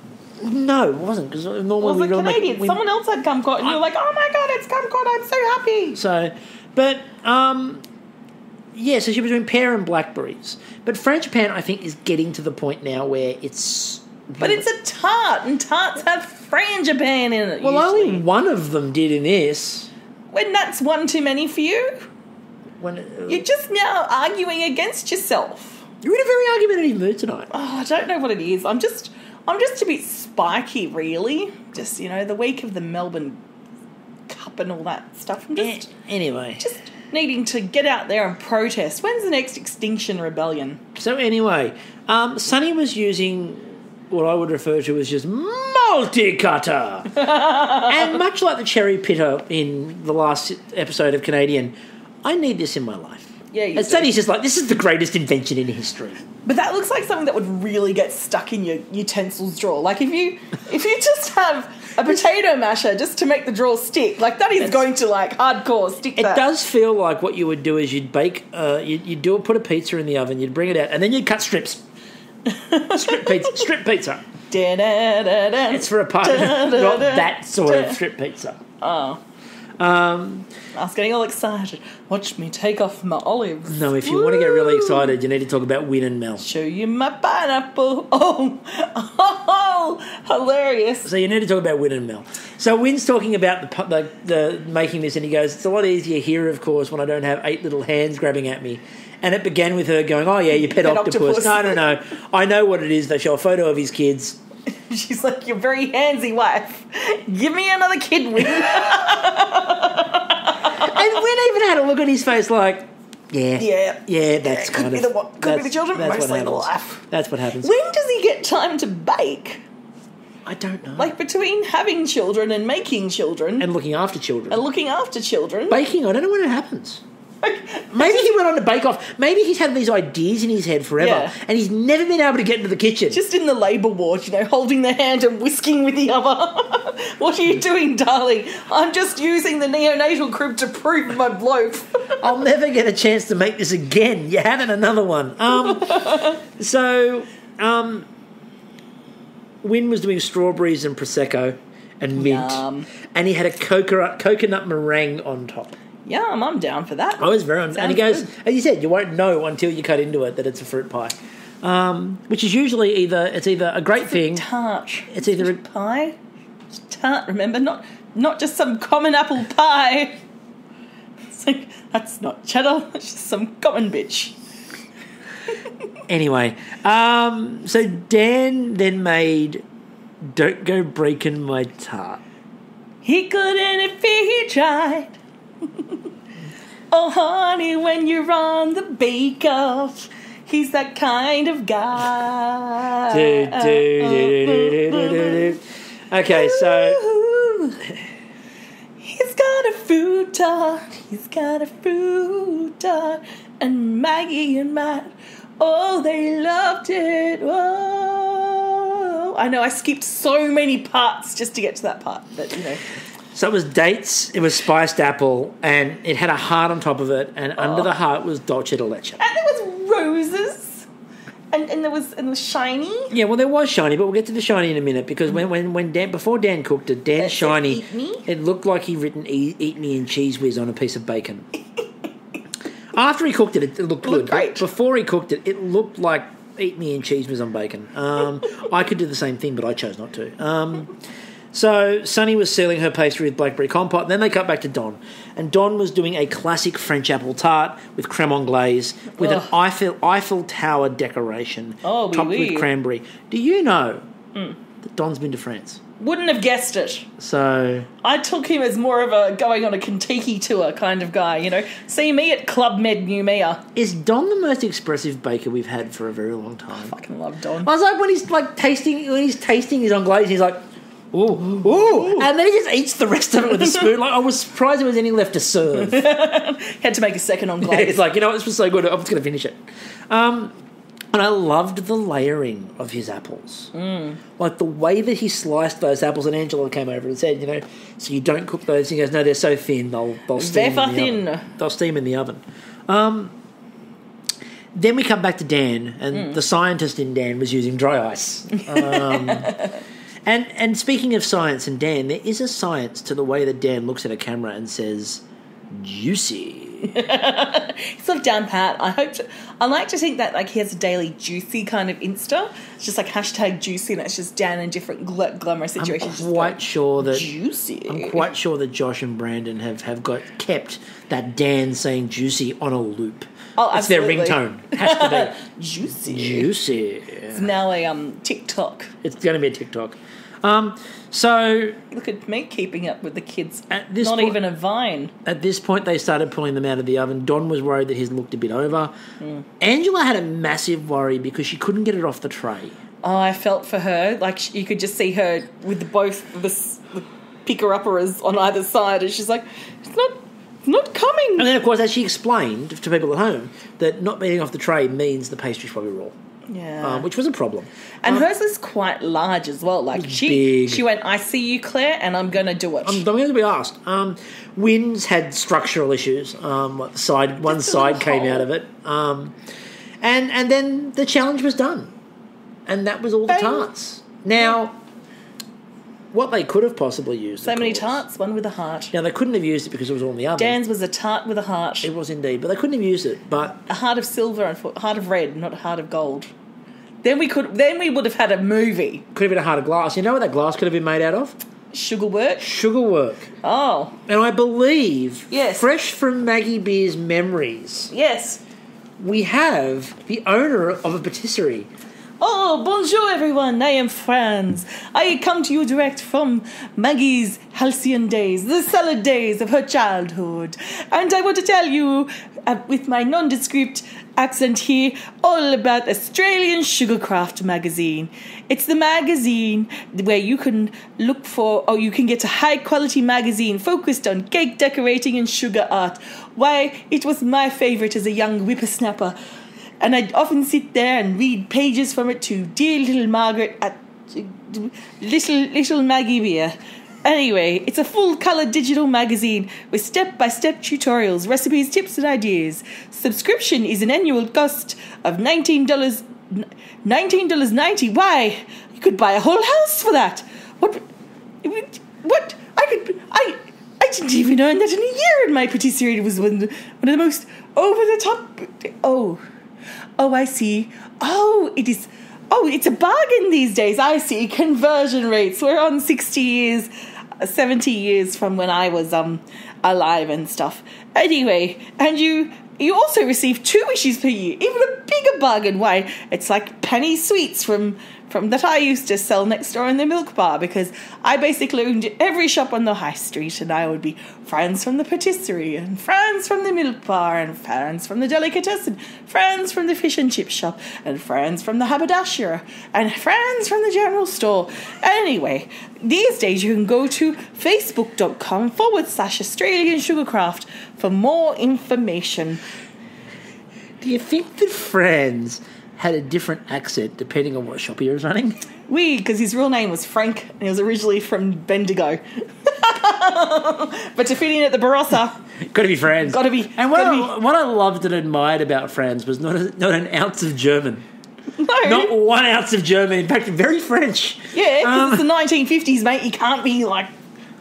it? No, it wasn't, because normally we really Canadian. Someone else had kumquat and you were like, oh my God, it's kumquat, I'm so happy. So, but... yeah, so she was doing pear and blackberries. But frangipane, I think, is getting to the point now where it's... But it's a tart, and tarts have frangipane in it. Well, usually. only one of them did in this. When that's one too many for you? You're just now arguing against yourself. You're in a very argumentative mood tonight. Oh, I don't know what it is. I'm just a bit spiky, really. Just, the week of the Melbourne Cup and all that stuff. I'm just... Anyway. Just... needing to get out there and protest. When's the next Extinction Rebellion? So anyway, Sunny was using what I would refer to as just multi-cutter. And much like the cherry pitter in the last episode of Canadian, I need this in my life. Yeah, you and Sunny's just like, this is the greatest invention in history. But that looks like something that would really get stuck in your utensils drawer. Like if you just have a potato masher just to make the drawer stick, like that is going to like hardcore stick. It does feel like what you would do is you'd bake, you'd put a pizza in the oven, you'd bring it out, and then you'd cut strips. Strip pizza. It's for a party, not that sort of strip pizza. Oh. I was getting all excited. Watch me take off my olives. No, if you want to get really excited, you need to talk about Win and Mel. Show you my pineapple. Oh, hilarious. So you need to talk about Win and Mel. So Win's talking about the making this, and he goes, it's a lot easier here, of course, when I don't have 8 little hands grabbing at me. And it began with her going, oh, yeah, you pet octopus. No. I know what it is. They show a photo of his kids. She's like, you're very handsy wife. Give me another kid, Win. And Win even had a look at his face like, yeah, that's could kind be of... Could be the children, that's mostly the wife. That's what happens. When does he get time to bake? I don't know. Like between having children and making children. And looking after children. Baking, I don't know when it happens. Maybe he went on to Bakeoff. Maybe he's had these ideas in his head forever, and he's never been able to get into the kitchen. Just in the labour ward, holding the hand and whisking with the other. What are you doing, darling? I'm just using the neonatal crib to prove my loaf. I'll never get a chance to make this again. You're having another one. Win was doing strawberries and Prosecco and mint. Yum. And he had a coconut meringue on top. Yeah, I'm down for that. I was very... And he goes, as you said, you won't know until you cut into it that it's a fruit pie. Which is usually either a great thing... tart. It's either a pie. It's tart, remember? Not just some common apple pie. It's like, that's not cheddar, that's just some common bitch. Anyway, so Dan then made Don't Go Breaking My Tart. He couldn't if he tried. Oh, honey, when you're on the Bakeoff, he's that kind of guy. Okay, so... He's got a fruit tart, and Maggie and Matt, oh, they loved it. Oh, I know, I skipped so many parts just to get to that part, but, So it was dates, it was spiced apple, and it had a heart on top of it, and under the heart was dolce de leche. And there was roses, and there was shiny. Yeah, well, there was shiny, but we'll get to the shiny in a minute, because when Dan, before Dan cooked it, Dan's shiny, it looked like he'd written Eat Me and Cheese Whiz on a piece of bacon. After he cooked it, it looked good. Great. Before he cooked it, it looked like Eat Me and Cheese Whiz on bacon. I could do the same thing, but I chose not to. So Sunny was sealing her pastry with blackberry compote. Then they cut back to Don. And Don was doing a classic French apple tart with creme anglaise with an Eiffel Tower decoration topped with cranberry. Do you know that Don's been to France. Wouldn't have guessed it. So I took him as more of a going on a Kentucky tour kind of guy, you know. See me at Club Med Noumea. is Don the most expressive baker we've had for a very long time? I fucking love Don. I was like, when he's tasting his anglaise, he's like, ooh, and then he just eats the rest of it with a spoon. Like, I was surprised there was any left to serve. Had to make a second anglaise. It's like, you know what, this was so good, I'm just going to finish it. And I loved the layering of his apples. Like the way that he sliced those apples, and Angela came over and said, you know, so you don't cook those. He goes, no, they're so thin, they'll steam They're in the thin. oven. They'll steam in the oven. Then we come back to Dan, and the scientist in Dan was using dry ice. And speaking of science and Dan, there is a science to the way that Dan looks at a camera and says, juicy. It's sort of down pat. I like to think that like he has a daily juicy kind of Insta. It's just like hashtag juicy, and it's just Dan in different glamorous situations. I'm quite sure that Josh and Brandon have kept that Dan saying juicy on a loop. Oh, it's their absolutely. ringtone. Has to be Juicy. It's now a TikTok. It's going to be a TikTok. So Look at me keeping up with the kids. At this Not point- even a Vine. at this point, they started pulling them out of the oven. Don was worried that his looked a bit over. Angela had a massive worry because she couldn't get it off the tray. Oh, I felt for her. Like you could just see her with both the picker-uppers on either side, and she's like, it's not coming. And then, of course, as she explained to people at home, that not being off the tray means the pastry's probably raw. Yeah. Which was a problem. And hers was quite large as well. Like big. she went, I see you, Claire, and I'm going to do it. I'm going to be asked. Wynn's had structural issues. One side came out of it. And then the challenge was done. And that was all the tarts. Now, what they could have possibly used... So many tarts, one with a heart. Now, they couldn't have used it because it was all in the oven. Dan's was a tart with a heart. It was indeed. But they couldn't have used it. But A heart of silver and a heart of red, not a heart of gold. Then we would have had a movie. could have been a heart of glass. You know what that glass could have been made out of? Sugarwork. Sugarwork. Oh, And I believe, Yes. fresh from Maggie Beer's memories, yes. we have the owner of a patisserie. Oh, bonjour everyone, I am Franz. I come to you direct from Maggie's halcyon days, the salad days of her childhood. And I want to tell you, with my nondescript accent here, all about Australian Sugarcraft magazine. It's the magazine where you can look for, or you can get a high quality magazine focused on cake decorating and sugar art. Why, it was my favourite as a young whippersnapper. And I'd often sit there and read pages from it to dear little Margaret at little Maggie Beer. Anyway, it's a full-colour digital magazine with step-by-step tutorials, recipes, tips and ideas. Subscription is an annual cost of $19.90. Why? You could buy a whole house for that. What? I didn't even earn that in a year, and my patisserie was one of the most over-the-top... Oh, I see. It's a bargain these days. I see. Conversion rates. We're on 60 years, 70 years from when I was alive and stuff. Anyway, and you also receive 2 issues per year. Even a bigger bargain. Why? It's like penny sweets from that I used to sell next door in the milk bar, because I basically owned every shop on the high street, and I would be Franz from the patisserie, and Franz from the milk bar, and Franz from the delicatessen, Franz from the fish and chip shop, and Franz from the haberdasher, and Franz from the general store. Anyway, these days you can go to facebook.com/Australian Sugarcraft for more information. Do you think that Franz had a different accent depending on what shop he was running? Because his real name was Frank, and he was originally from Bendigo. But to fit in at the Barossa, Got to be Franz. Gotta be. And what I loved and admired about Franz was not an ounce of German. no. Not 1 ounce of German. In fact, very French. Yeah, because it's the 1950s, mate. You can't be, like,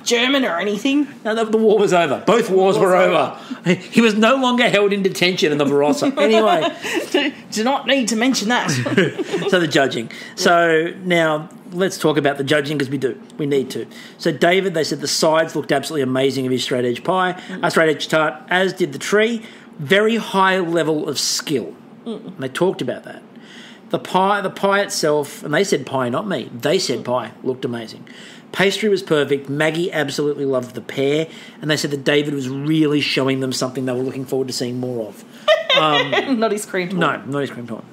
German or anything. No, the war was over. Both wars were over. He was no longer held in detention in the Barossa. Anyway. Do not need to mention that. So the judging. So now let's talk about the judging, because we do. We need to. So David, they said the sides looked absolutely amazing of his straight edge pie, straight edge tart, as did the tree. Very high level of skill. And they talked about that. The pie itself, and they said pie, not me. They said pie, looked amazing. Pastry was perfect. Maggie absolutely loved the pear, and they said that David was really showing them something they were looking forward to seeing more of. Not his cream time. No, not his cream time.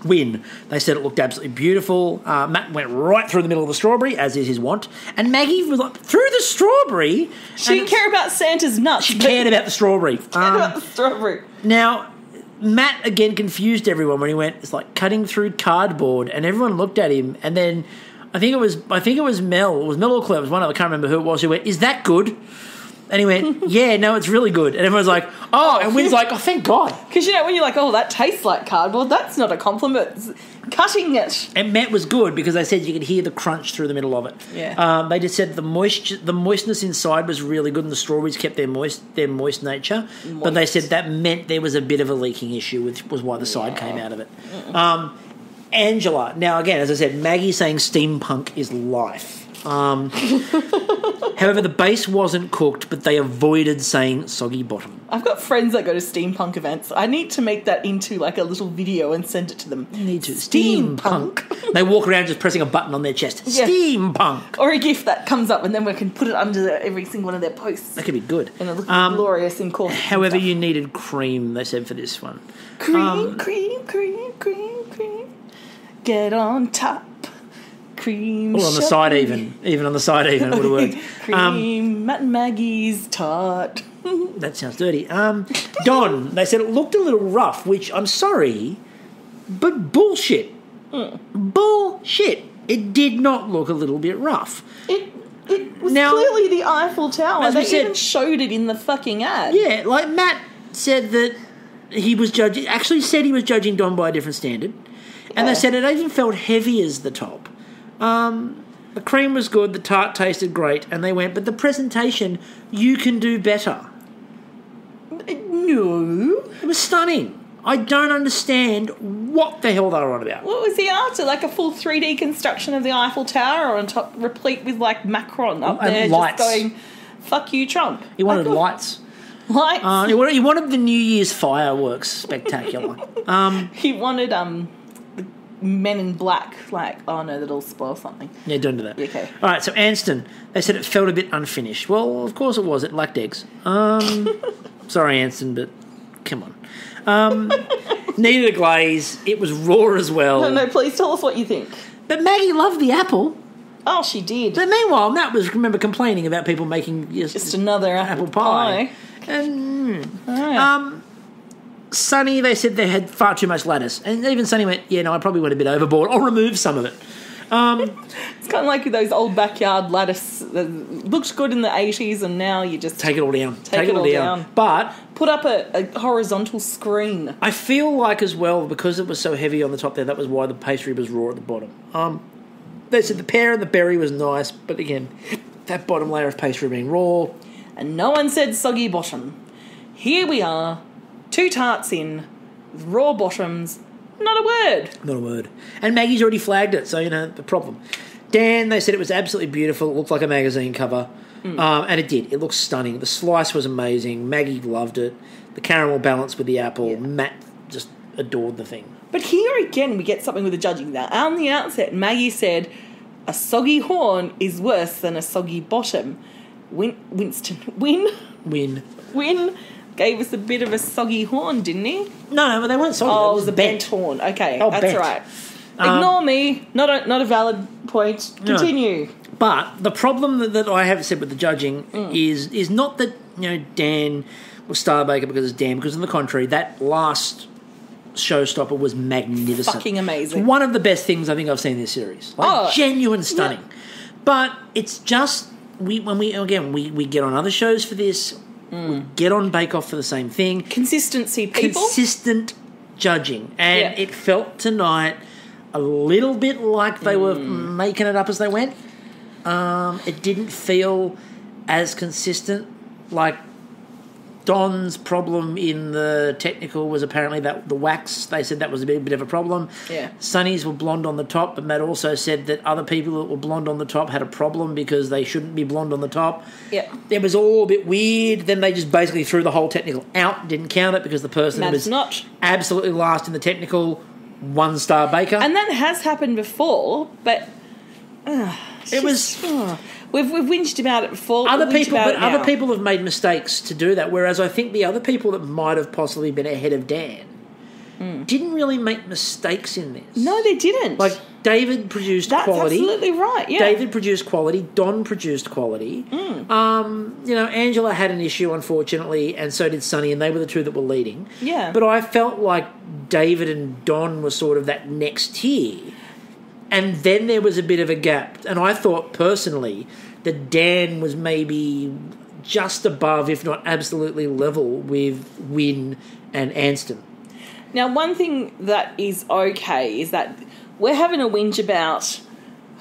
Win. They said it looked absolutely beautiful. Matt went right through the middle of the strawberry, as is his wont. And Maggie was like, through the strawberry. She didn't care about Santa's nuts. She cared about the strawberry. About the strawberry. Now, Matt again confused everyone when he went, it's like cutting through cardboard, and everyone looked at him, and then I think it was Mel. It was Mel or Claire. It was one of them. I can't remember who it was. Who went, is that good? And he went, yeah, no, it's really good. And everyone's like, oh, and Wynn's like, oh, thank God. Because, you know, when you're like, oh, that tastes like cardboard, that's not a compliment. It's cutting it. And Matt was good because they said you could hear the crunch through the middle of it. Yeah. They just said the moistness inside was really good, and the strawberries kept their moist nature. But they said that meant there was a bit of a leaking issue, which was why the side came out of it. Angela. Now, again, as I said, Maggie saying steampunk is life. However, the base wasn't cooked, but they avoided saying soggy bottom. I've got friends that go to steampunk events. I need to make that into like a little video and send it to them. You need to. Steampunk. They walk around just pressing a button on their chest. Yeah. Steampunk. Or a GIF that comes up and then we can put it under every single one of their posts. That could be good. And it looks glorious in course. However, you needed cream, they said, for this one. Cream. Get on top. Cream. Or on the side even on the side even it would have worked. Cream, Matt and Maggie's tart. That sounds dirty. Don, they said it looked a little rough, which I'm sorry, but bullshit. Bullshit. It did not look a little bit rough. It was clearly the Eiffel Tower. They even showed it in the fucking ad. Yeah, like Matt said that he was judging. Actually, said he was judging Don by a different standard, and they said it even felt heavy as the top. The cream was good, the tart tasted great, and they went, but the presentation, you can do better. No. It was stunning. I don't understand what the hell they were on about. What was he after? Like a full 3D construction of the Eiffel Tower on top, replete with like Macron up there and lights. Just going, fuck you, Trump. He wanted lights. Lights? He wanted the New Year's fireworks spectacular. He wanted Men in Black, like, oh no, that'll spoil something. Yeah, don't do that. Okay. All right, so Anston, they said it felt a bit unfinished. Well, of course it was. It lacked eggs. Sorry, Anston, but come on. Needed a glaze. It was raw as well. No, please tell us what you think. But Maggie loved the apple. Oh, she did. But meanwhile, Matt was, remember, complaining about people making just another apple pie. And, Sonny, they said they had far too much lettuce. And even Sonny went, yeah, no, I probably went a bit overboard. I'll remove some of it. It's kind of like those old backyard lettuce that looked good in the 80s and now you just... Take it all down. Take it all down. But... Put up a horizontal screen. I feel like as well, because it was so heavy on the top there, that was why the pastry was raw at the bottom. They said the pear and the berry was nice, but again, that bottom layer of pastry being raw. And no one said soggy bottom. Here we are. 2 tarts in, with raw bottoms, not a word. Not a word. And Maggie's already flagged it, so, you know, the problem. Dan, they said it was absolutely beautiful. It looked like a magazine cover. And it did. It looked stunning. The slice was amazing. Maggie loved it. The caramel balance with the apple. Yeah. Matt just adored the thing. But here again, we get something with the judging. Now, on the outset, Maggie said, a soggy horn is worse than a soggy bottom. Win gave us a bit of a soggy horn, didn't he? No, but they weren't soggy. Oh, it was a bent horn. Okay, that's bent. right. Ignore me. Not a valid point. Continue. No. But the problem that I have said with the judging is not that, you know, Dan was Star Baker because it's Dan, because on the contrary, that last showstopper was magnificent. Fucking amazing. It's one of the best things I think I've seen in this series. Genuine stunning. Yeah. But it's just when we get on other shows for this. We get on Bakeoff for the same thing. Consistency, people. Consistent judging. And it felt tonight a little bit like they were making it up as they went. It didn't feel as consistent. Like Don's problem in the technical was apparently that the wax, they said that was a bit of a problem. Yeah. Sonny's were blonde on the top, but Matt also said that other people that were blonde on the top had a problem because they shouldn't be blonde on the top. Yeah. It was all a bit weird. Then they just basically threw the whole technical out, didn't count it because the person that was not absolutely last in the technical 1-star baker. And that has happened before, but It was... We've whinged about it before. Other people have made mistakes to do that, whereas I think the other people that might have possibly been ahead of Dan didn't really make mistakes in this. No, they didn't. Like, David produced quality. That's absolutely right, yeah. David produced quality. Don produced quality. Angela had an issue, unfortunately, and so did Sonny, and they were the two that were leading. Yeah. But I felt like David and Don were sort of that next tier. And then there was a bit of a gap. And I thought, personally, that Dan was maybe just above, if not absolutely level, with Wynne and Anston. Now, one thing that is okay is that we're having a whinge about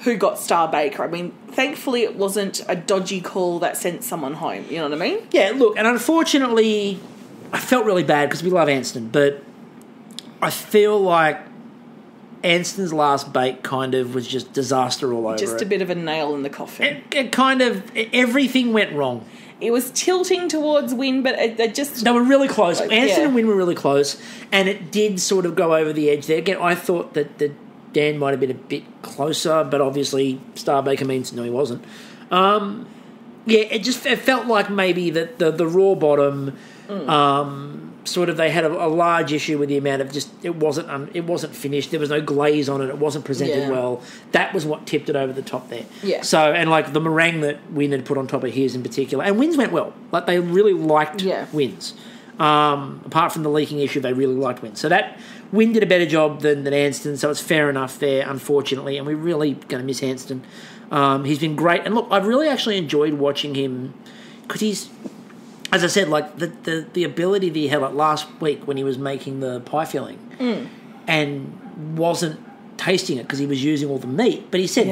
who got Star Baker. I mean, thankfully it wasn't a dodgy call that sent someone home. You know what I mean? Yeah, look, and unfortunately, I felt really bad because we love Anston, but I feel like Anston's last bake kind of was just disaster all over Just a bit of a nail in the coffin. It kind of, everything went wrong. It was tilting towards Wynne, but it just... They were really close. Anston and Wynne were really close, and it did sort of go over the edge there. Again, I thought that Dan might have been a bit closer, but obviously Star Baker means no, he wasn't. It felt like maybe that the raw bottom... sort of they had a large issue with the amount of just it wasn't finished. There was no glaze on it. It wasn't presented well. That was what tipped it over the top there. Yeah. So and like the meringue that Wynne had put on top of his in particular, and Wynne's went well. Like they really liked Wynne's. Apart from the leaking issue, they really liked Wynne. So that Wynne did a better job than Anston. So it's fair enough there, unfortunately. And we're really going to miss Anston. He's been great, and look, I've really actually enjoyed watching him because he's. As I said, like the ability that he had like last week when he was making the pie filling and wasn't tasting it because he was using all the meat, but he said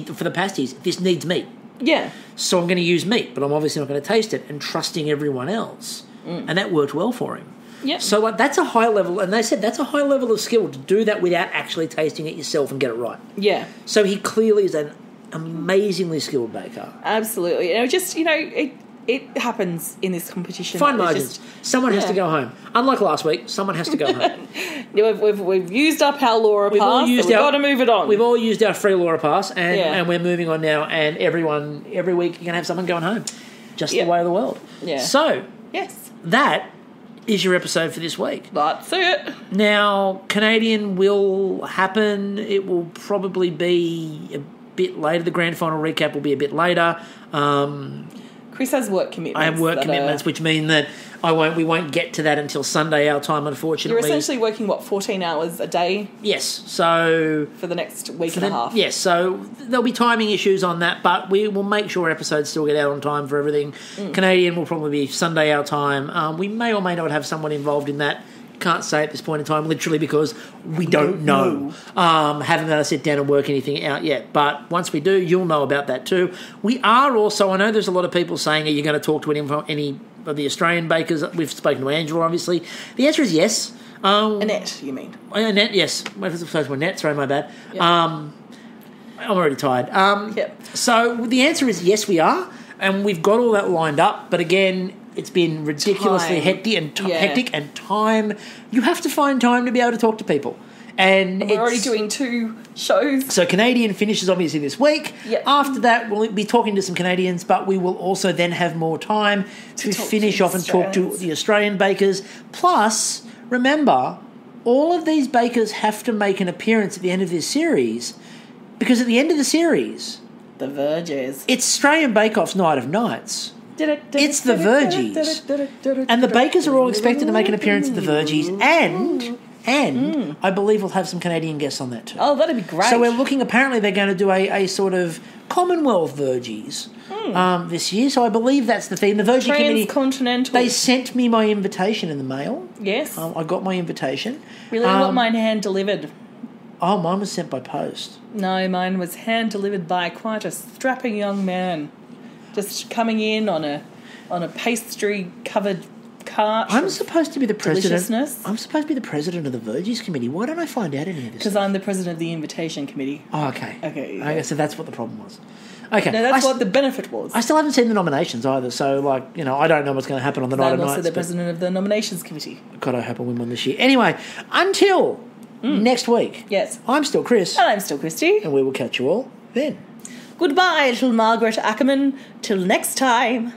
for the pasties, this needs meat. Yeah. So I'm going to use meat, but I'm obviously not going to taste it, and trusting everyone else. And that worked well for him. Yeah. So like that's a high level, and they said that's a high level of skill to do that without actually tasting it yourself and get it right. Yeah. So he clearly is an amazingly skilled baker. Absolutely. And it was just, it happens in this competition. Fine margins. Someone has to go home. Unlike last week, someone has to go home. We've used up our Laura pass, we've got to move it on. We've all used our free Laura pass, and we're moving on now, and every week you're going to have someone going home. Just the way of the world. Yeah. So, yes, that is your episode for this week. That's it. Now, Canadian will happen. It will probably be a bit later. The grand final recap will be a bit later. Chris has work commitments. I have work commitments, which mean that we won't get to that until Sunday our time, unfortunately. You're essentially working, 14 hours a day? Yes. So for the next week and a half. Yes. So there'll be timing issues on that, but we will make sure episodes still get out on time for everything. Canadian will probably be Sunday our time. We may or may not have someone involved in that. Can't say at this point in time, literally because we don't know. Haven't had to sit down and work anything out yet. But once we do, you'll know about that too. We are also, I know there's a lot of people saying, are you going to talk to any of the Australian bakers? We've spoken to Angela, obviously. The answer is yes. Annette, you mean? Annette, yes. Wait for the first one. Annette, sorry, my bad. Yep. I'm already tired. So the answer is yes, we are. And we've got all that lined up. But again, it's been ridiculously hectic and time. You have to find time to be able to talk to people. And we're already doing 2 shows. So Canadian finishes obviously this week. Yep. After that, we'll be talking to some Canadians, but we will also then have more time to finish off and talk to the Australian bakers. Plus, remember, all of these bakers have to make an appearance at the end of this series, because at the end of the series, the Verges, it's Australian Bake-Off's Night of Nights. It's the Vergies. And the bakers are all expected to make an appearance at the Vergies, and I believe we'll have some Canadian guests on that too. Oh, that'd be great. So we're looking, apparently they're going to do a sort of Commonwealth Vergies this year, so I believe that's the theme. The Vergie Committee, Transcontinental. they sent me my invitation in the mail. Yes. I got my invitation. Really want mine hand-delivered. Oh, mine was sent by post. No, mine was hand-delivered by quite a strapping young man. Just coming in on a pastry-covered cart. I'm supposed to be the president. Deliciousness. I'm supposed to be the president of the Vergies Committee. Why don't I find out any of this? Because I'm the president of the Invitation Committee. Oh, okay. Okay, so that's what the problem was. Okay. No, that's what the benefit was. I still haven't seen the nominations either, so, I don't know what's going to happen on the night of nights. I'm also the president of the Nominations Committee. God, I hope I win one this year. Anyway, until next week. Yes. I'm still Chris. And I'm still Kristie. And we will catch you all then. Goodbye, little Margaret Ackerman. Till next time.